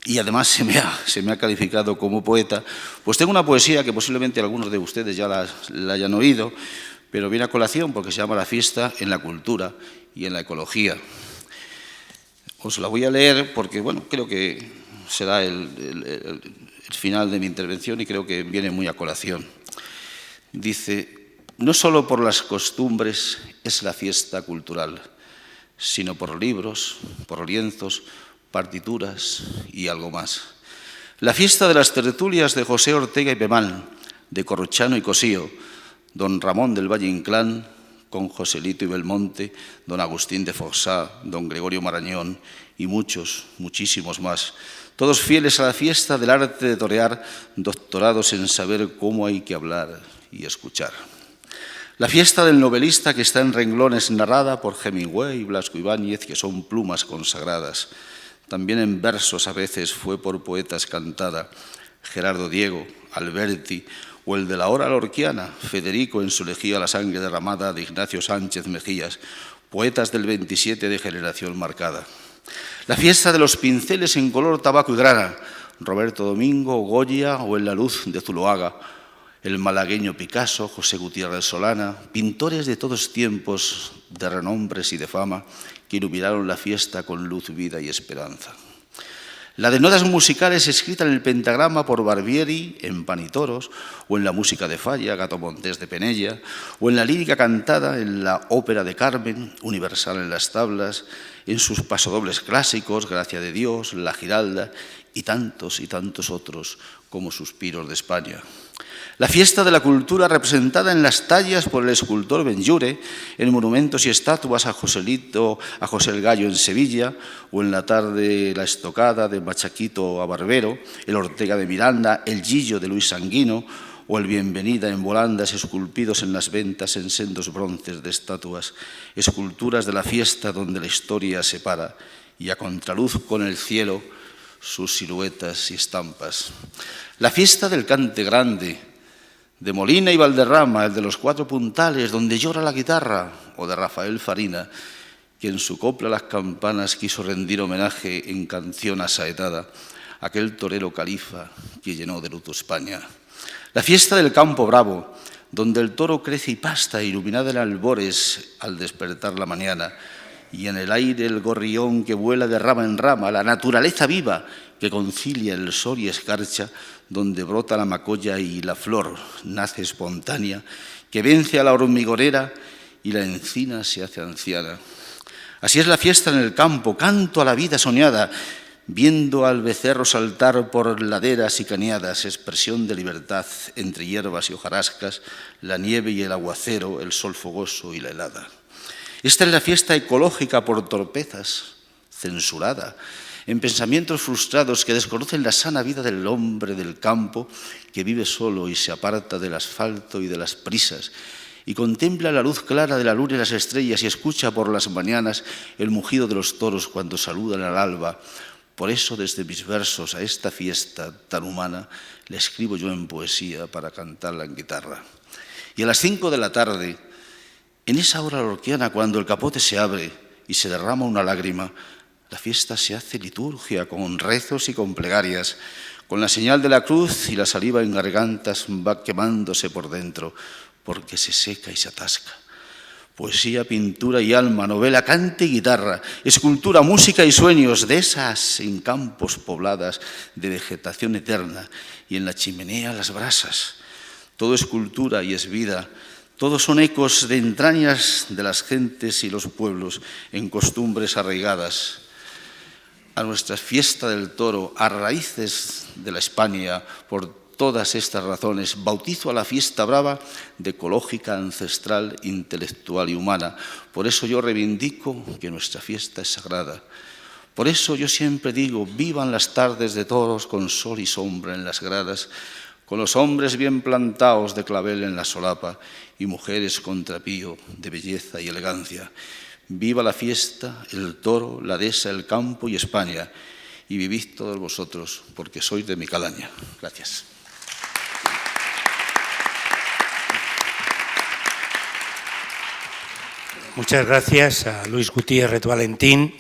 y además se me ha calificado como poeta, pues tengo una poesía que posiblemente algunos de ustedes ya la hayan oído, pero viene a colación porque se llama La fiesta en la cultura y en la ecología. Os la voy a leer porque, bueno, creo que será el final de mi intervención y creo que viene muy a colación. Dice: no solo por las costumbres es la fiesta cultural, sino por libros, por lienzos, partituras y algo más. La fiesta de las tertulias de José Ortega y Pemán, de Corruchano y Cosío, don Ramón del Valle Inclán, con Joselito y Belmonte, don Agustín de Foxá, don Gregorio Marañón y muchos, muchísimos más, todos fieles a la fiesta del arte de torear, doctorados en saber cómo hay que hablar y escuchar. La fiesta del novelista que está en renglones narrada por Hemingway y Blasco Ibáñez, que son plumas consagradas. También en versos a veces fue por poetas cantada, Gerardo Diego, Alberti o el de la hora lorquiana, Federico en su elegía La sangre derramada de Ignacio Sánchez Mejías, poetas del 27 de generación marcada. La fiesta de los pinceles en color tabaco y grana, Roberto Domingo, Goya o En la luz de Zuloaga, el malagueño Picasso, José Gutiérrez Solana, pintores de todos tiempos, de renombres y de fama, que iluminaron la fiesta con luz, vida y esperanza. La de notas musicales escrita en el pentagrama por Barbieri, en Pan y Toros, o en la música de Falla, Gato Montés de Penella, o en la lírica cantada en la ópera de Carmen, Universal en las tablas, en sus pasodobles clásicos, Gracia de Dios, La Giralda, y tantos otros como Suspiros de España. La fiesta de la cultura representada en las tallas por el escultor Benlliure, en monumentos y estatuas a Joselito, a José el Gallo en Sevilla, o en la tarde la estocada de Machaquito a Barbero, el Ortega de Miranda, el Gillo de Luis Sanguino, o el Bienvenida en volandas esculpidos en las Ventas en sendos bronces de estatuas, esculturas de la fiesta donde la historia se para, y a contraluz con el cielo sus siluetas y estampas. La fiesta del cante grande, de Molina y Valderrama, el de los cuatro puntales, donde llora la guitarra, o de Rafael Farina, que en su copla Las campanas quiso rendir homenaje en canción asaetada a aquel torero califa que llenó de luto España. La fiesta del Campo Bravo, donde el toro crece y pasta, iluminada en albores al despertar la mañana, y en el aire el gorrión que vuela de rama en rama, la naturaleza viva que concilia el sol y escarcha, donde brota la macolla y la flor nace espontánea, que vence a la hormigorera y la encina se hace anciana. Así es la fiesta en el campo, canto a la vida soñada, viendo al becerro saltar por laderas y cañadas, expresión de libertad entre hierbas y hojarascas, la nieve y el aguacero, el sol fogoso y la helada. Esta es la fiesta ecológica por torpezas, censurada, en pensamientos frustrados que desconocen la sana vida del hombre del campo, que vive solo y se aparta del asfalto y de las prisas, y contempla la luz clara de la luna y las estrellas y escucha por las mañanas el mugido de los toros cuando saludan al alba. Por eso, desde mis versos a esta fiesta tan humana, la escribo yo en poesía para cantarla en guitarra. Y a las 5 de la tarde, en esa hora lorquiana, cuando el capote se abre y se derrama una lágrima, la fiesta se hace liturgia con rezos y con plegarias, con la señal de la cruz y la saliva en gargantas va quemándose por dentro, porque se seca y se atasca. Poesía, pintura y alma, novela, cante y guitarra, escultura, música y sueños, de esas en campos pobladas de vegetación eterna, y en la chimenea las brasas. Todo es cultura y es vida. Todos son ecos de entrañas de las gentes y los pueblos en costumbres arraigadas. A nuestra fiesta del toro, a raíces de la España, por todas estas razones, bautizo a la fiesta brava de ecológica, ancestral, intelectual y humana. Por eso yo reivindico que nuestra fiesta es sagrada, Por eso yo siempre digo, vivan las tardes de toros con sol y sombra en las gradas, con los hombres bien plantados de clavel en la solapa y mujeres con trapío de belleza y elegancia. Viva la fiesta, el toro, la dehesa, el campo y España. Y vivid todos vosotros, porque sois de mi calaña. Gracias. Muchas gracias a Luis Gutiérrez Valentín,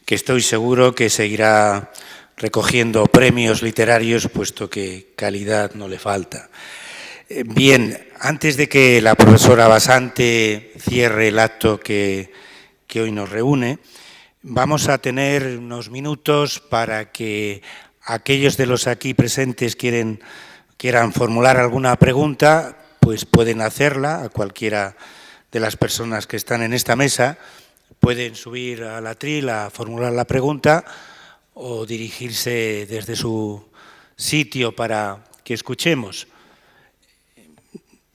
que estoy seguro que seguirá recogiendo premios literarios, puesto que calidad no le falta. Bien, antes de que la profesora Basante cierre el acto que hoy nos reúne, vamos a tener unos minutos para que aquellos de los aquí presentes quieran formular alguna pregunta, pues pueden hacerla a cualquiera de las personas que están en esta mesa. Pueden subir al atril a formular la pregunta o dirigirse desde su sitio para que escuchemos.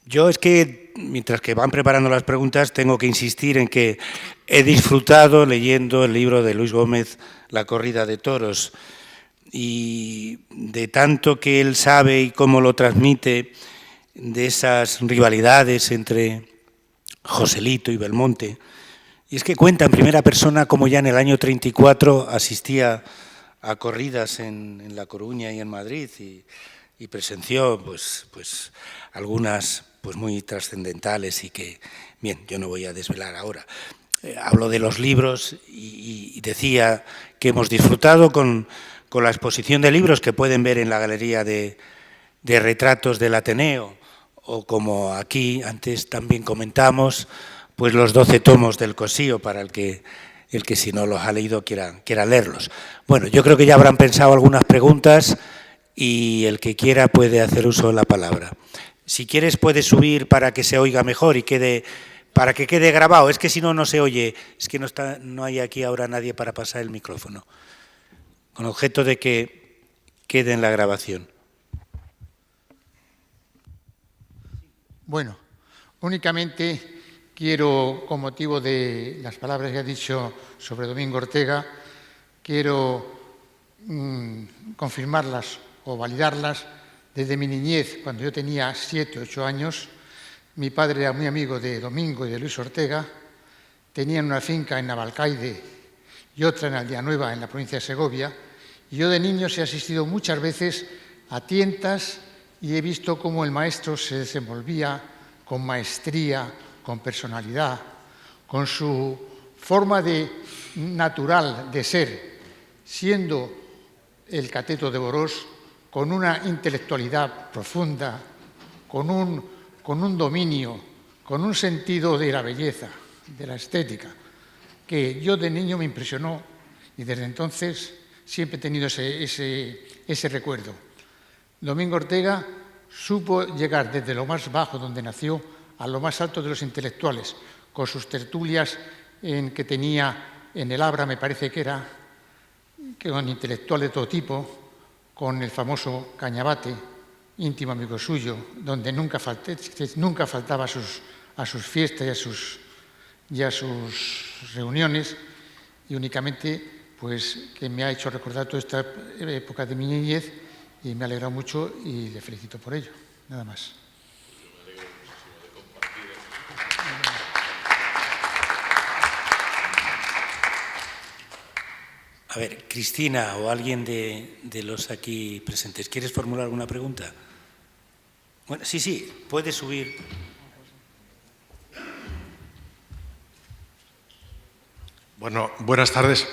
Yo es que, mientras que van preparando las preguntas, tengo que insistir en que he disfrutado leyendo el libro de Luis Gómez, La corrida de toros, y de tanto que él sabe y cómo lo transmite, de esas rivalidades entre Joselito y Belmonte. Y es que cuenta en primera persona cómo ya en el año 34 asistía a corridas en La Coruña y en Madrid y presenció pues algunas pues muy trascendentales y que, bien, yo no voy a desvelar ahora. Hablo de los libros y decía que hemos disfrutado con la exposición de libros que pueden ver en la galería de retratos del Ateneo, o como aquí antes también comentamos, pues los 12 tomos del Cosío, para el que si no los ha leído quiera leerlos. Bueno, yo creo que ya habrán pensado algunas preguntas y el que quiera puede hacer uso de la palabra. Si quieres puedes subir para que se oiga mejor y para que quede grabado. Es que si no, no se oye. Es que no hay aquí ahora nadie para pasar el micrófono. Con objeto de que quede en la grabación. Bueno, únicamente quiero, con motivo de las palabras que ha dicho sobre Domingo Ortega, quiero confirmarlas o validarlas. Desde mi niñez, cuando yo tenía 7 o 8 años, mi padre era muy amigo de Domingo y de Luis Ortega, tenían una finca en Navalcaide y otra en Aldeanueva, en la provincia de Segovia, y yo de niño he asistido muchas veces a tientas y he visto cómo el maestro se desenvolvía con maestría, con personalidad, con su forma natural de ser, siendo el cateto de Borós, con una intelectualidad profunda, con un dominio, con un sentido de la belleza, de la estética, que yo de niño me impresionó y desde entonces siempre he tenido ese recuerdo. Domingo Ortega supo llegar desde lo más bajo donde nació a lo más alto de los intelectuales, con sus tertulias que tenía en el Abra, me parece que era, con intelectuales de todo tipo, con el famoso Cañabate, íntimo amigo suyo, donde nunca faltaba a sus fiestas y a sus reuniones, y únicamente pues que me ha hecho recordar toda esta época de mi niñez y me ha alegrado mucho y le felicito por ello. Nada más. A ver, Cristina o alguien de los aquí presentes, ¿quieres formular alguna pregunta? Bueno, sí, puedes subir. Bueno, buenas tardes.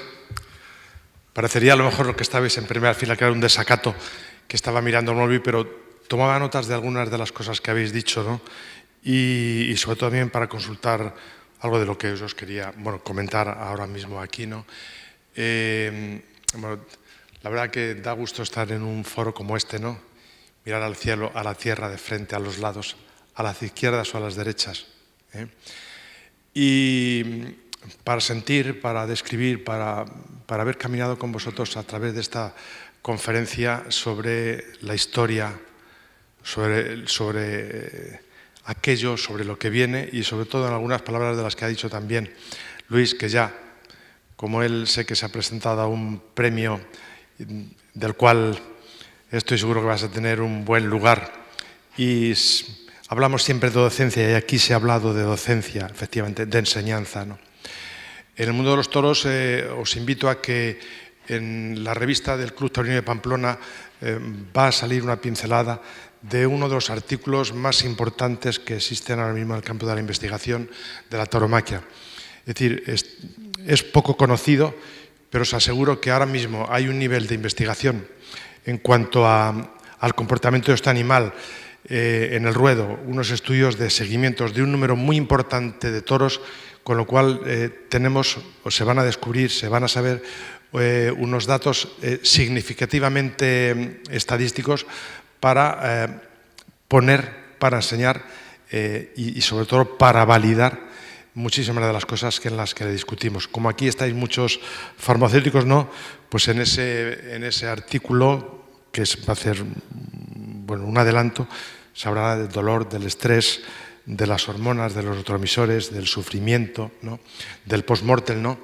Parecería a lo mejor que estabais en primera fila, que era un desacato, que estaba mirando el móvil, pero tomaba notas de algunas de las cosas que habéis dicho, ¿no? Y sobre todo también para consultar algo de lo que os quería comentar ahora mismo aquí, ¿no? Bueno, la verdad que da gusto estar en un foro como este, ¿no? Mirar al cielo, a la tierra de frente, a los lados, a las izquierdas o a las derechas, ¿eh? Y para sentir, para describir, para haber caminado con vosotros a través de esta conferencia sobre la historia, sobre aquello, sobre lo que viene y sobre todo en algunas palabras de las que ha dicho también Luis, que ya como él, sé que se ha presentado a un premio del cual estoy seguro que vas a tener un buen lugar. Y hablamos siempre de docencia y aquí se ha hablado de docencia, efectivamente, de enseñanza, ¿no? En el mundo de los toros os invito a que en la revista del Club Taurino de Pamplona va a salir una pincelada de uno de los artículos más importantes que existen ahora mismo en el campo de la investigación de la tauromaquia. Es decir, es poco conocido, pero os aseguro que ahora mismo hay un nivel de investigación en cuanto al comportamiento de este animal en el ruedo, unos estudios de seguimientos de un número muy importante de toros, con lo cual tenemos, o se van a descubrir, se van a saber unos datos significativamente estadísticos para poner, para enseñar y sobre todo para validar muchísimas de las cosas en las que discutimos. Como aquí estáis muchos farmacéuticos, ¿no? Pues en ese artículo, que va a ser un adelanto, se hablará del dolor, del estrés, de las hormonas, de los neurotransmisores, del sufrimiento, ¿no? Del post-mortem, ¿no?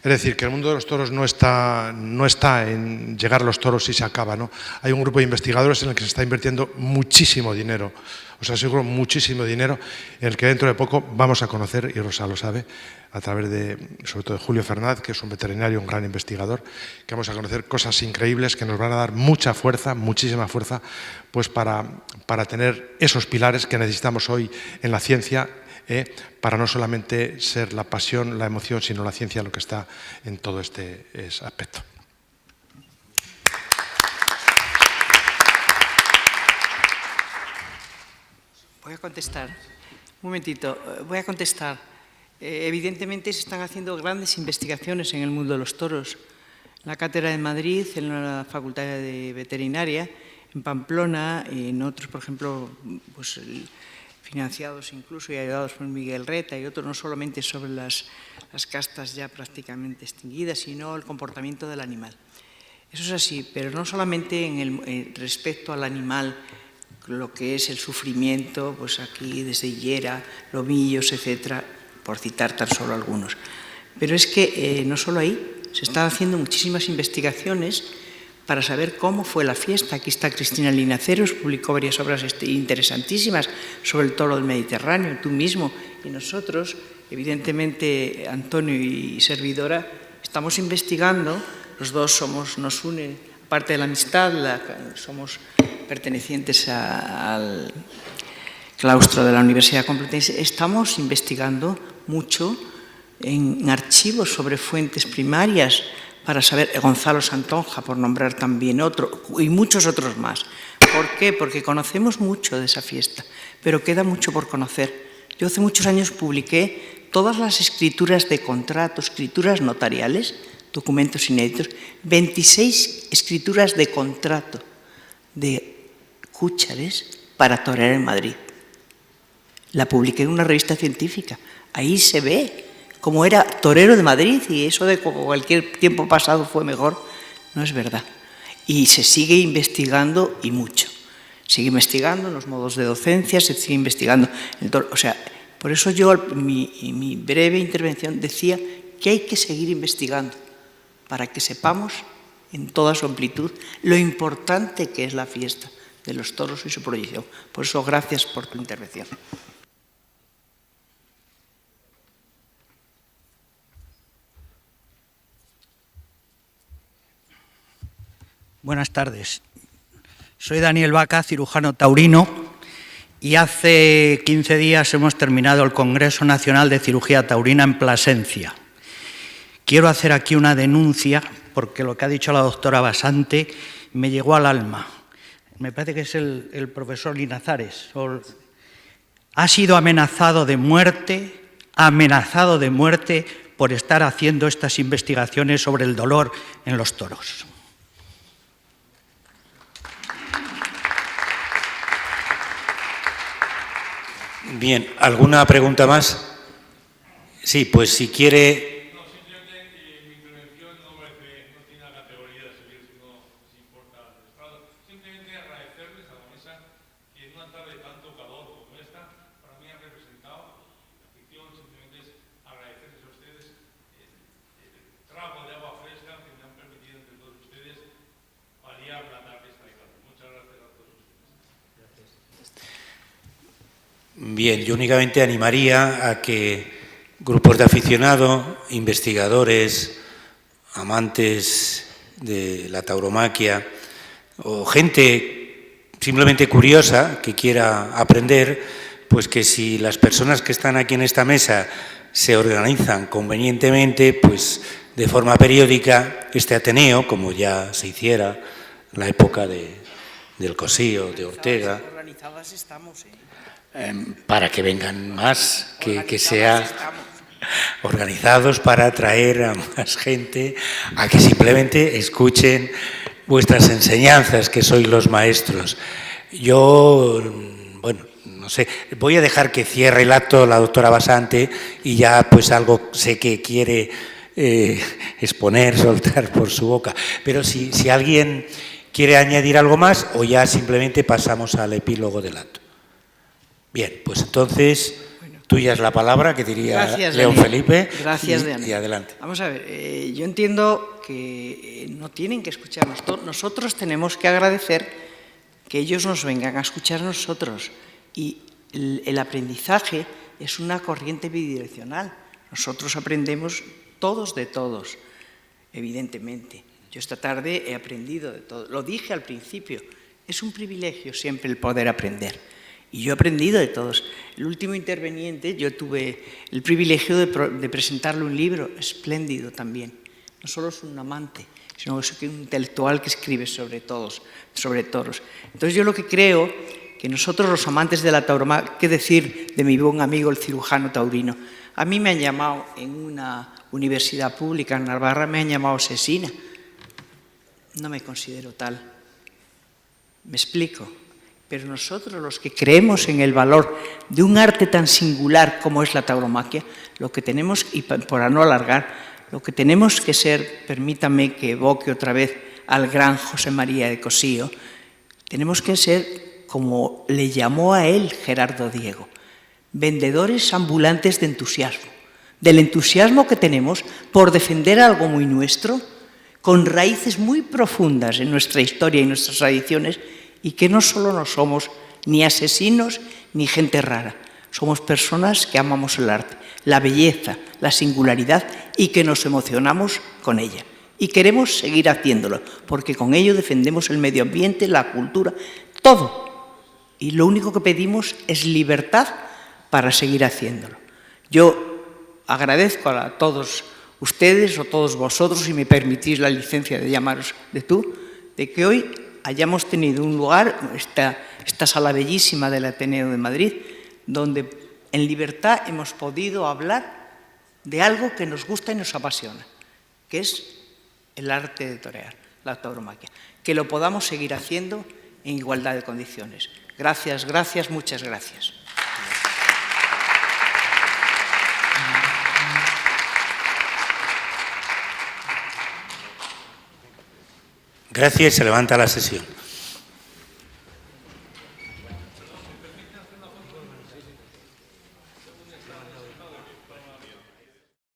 Es decir, que el mundo de los toros no está en llegar a los toros y se acaba, ¿no? Hay un grupo de investigadores en el que se está invirtiendo muchísimo dinero, os aseguro muchísimo dinero, en el que dentro de poco vamos a conocer, y Rosa lo sabe, a través sobre todo de Julio Fernández, que es un veterinario, un gran investigador, que vamos a conocer cosas increíbles que nos van a dar mucha fuerza, muchísima fuerza, pues para tener esos pilares que necesitamos hoy en la ciencia, para no solamente ser la pasión, la emoción, sino la ciencia lo que está en todo este aspecto. Voy a contestar. Un momentito, voy a contestar. Evidentemente se están haciendo grandes investigaciones en el mundo de los toros. En la Cátedra de Madrid, en la Facultad de Veterinaria, en Pamplona, en otros, por ejemplo, pues financiados incluso y ayudados por Miguel Reta y otros, no solamente sobre las castas ya prácticamente extinguidas, sino el comportamiento del animal. Eso es así, pero no solamente respecto al animal, lo que es el sufrimiento, pues aquí desde higuera, lomillos, etcétera, por citar tan solo algunos. Pero es que no solo ahí, se están haciendo muchísimas investigaciones para saber cómo fue la fiesta. Aquí está Cristina Linaceros, publicó varias obras interesantísimas sobre el toro del Mediterráneo, tú mismo y nosotros, evidentemente Antonio y servidora, estamos investigando, los dos nos une, parte de la amistad, somos pertenecientes al claustro de la Universidad Complutense, estamos investigando mucho en archivos sobre fuentes primarias, para saber, Gonzalo Santonja, por nombrar también otro, y muchos otros más. ¿Por qué? Porque conocemos mucho de esa fiesta, pero queda mucho por conocer. Yo hace muchos años publiqué todas las escrituras de contratos, escrituras notariales, documentos inéditos, 26 escrituras de contrato de cúchares para torear en Madrid. La publiqué en una revista científica. Ahí se ve como era torero de Madrid y eso de cualquier tiempo pasado fue mejor, no es verdad. Y se sigue investigando y mucho. Sigue investigando los modos de docencia, se sigue investigando. O sea, por eso yo en mi breve intervención decía que hay que seguir investigando para que sepamos en toda su amplitud lo importante que es la fiesta de los toros y su proyección. Por eso, gracias por tu intervención. Buenas tardes. Soy Daniel Vaca, cirujano taurino, y hace 15 días hemos terminado el Congreso Nacional de Cirugía Taurina en Plasencia. Quiero hacer aquí una denuncia, porque lo que ha dicho la doctora Basante me llegó al alma. Me parece que es el profesor Linazares. Ha sido amenazado de muerte por estar haciendo estas investigaciones sobre el dolor en los toros. Bien, ¿alguna pregunta más? Sí, pues si quiere... No, simplemente mi intervención no tiene la categoría de seguir, sino si importa el estrado. Simplemente agradecerles a la mesa que en una tarde de tanto calor como esta, para mí han representado la ficción. Simplemente es agradecerles a ustedes el trabajo Bien, yo únicamente animaría a que grupos de aficionados, investigadores, amantes de la tauromaquia o gente simplemente curiosa que quiera aprender, pues que si las personas que están aquí en esta mesa se organizan convenientemente, pues de forma periódica, este Ateneo, como ya se hiciera en la época del Cosío, de Ortega, Organizadas estamos, para que vengan más, que sea organizados para atraer a más gente a que simplemente escuchen vuestras enseñanzas, que sois los maestros. Yo, bueno, no sé, voy a dejar que cierre el acto la doctora Basante y ya pues algo sé que quiere exponer, soltar por su boca. Pero si alguien quiere añadir algo más o ya simplemente pasamos al epílogo del acto. Bien, pues entonces tuya es la palabra, que diría gracias, León Daniel. Felipe. Gracias, Daniel. Y adelante. Vamos a ver, yo entiendo que no tienen que escucharnos. Nosotros tenemos que agradecer que ellos nos vengan a escuchar a nosotros. Y el aprendizaje es una corriente bidireccional. Nosotros aprendemos todos de todos, evidentemente. Yo esta tarde he aprendido de todo. Lo dije al principio, es un privilegio siempre el poder aprender. Y yo he aprendido de todos. El último interveniente, yo tuve el privilegio de presentarle un libro espléndido también. No solo es un amante, sino que es un intelectual que escribe sobre todos, sobre toros. Entonces yo lo que creo, que nosotros los amantes de la tauromaquia, ¿qué decir de mi buen amigo el cirujano taurino? A mí me han llamado en una universidad pública en Navarra, me han llamado asesina. No me considero tal. ¿Me explico? Pero nosotros, los que creemos en el valor de un arte tan singular como es la tauromaquia, lo que tenemos, y para no alargar, lo que tenemos que ser, permítame que evoque otra vez al gran José María de Cosío, tenemos que ser, como le llamó a él Gerardo Diego, vendedores ambulantes de entusiasmo, del entusiasmo que tenemos por defender algo muy nuestro, con raíces muy profundas en nuestra historia y nuestras tradiciones, y que no solo no somos ni asesinos ni gente rara, somos personas que amamos el arte, la belleza, la singularidad y que nos emocionamos con ella. Y queremos seguir haciéndolo, porque con ello defendemos el medio ambiente, la cultura, todo. Y lo único que pedimos es libertad para seguir haciéndolo. Yo agradezco a todos ustedes o todos vosotros, si me permitís la licencia de llamaros de tú, de que hoy hayamos tenido un lugar, esta sala bellísima del Ateneo de Madrid, donde en libertad hemos podido hablar de algo que nos gusta y nos apasiona, que es el arte de torear, la tauromaquia. Que lo podamos seguir haciendo en igualdad de condiciones. Gracias, gracias, muchas gracias. Gracias, se levanta la sesión.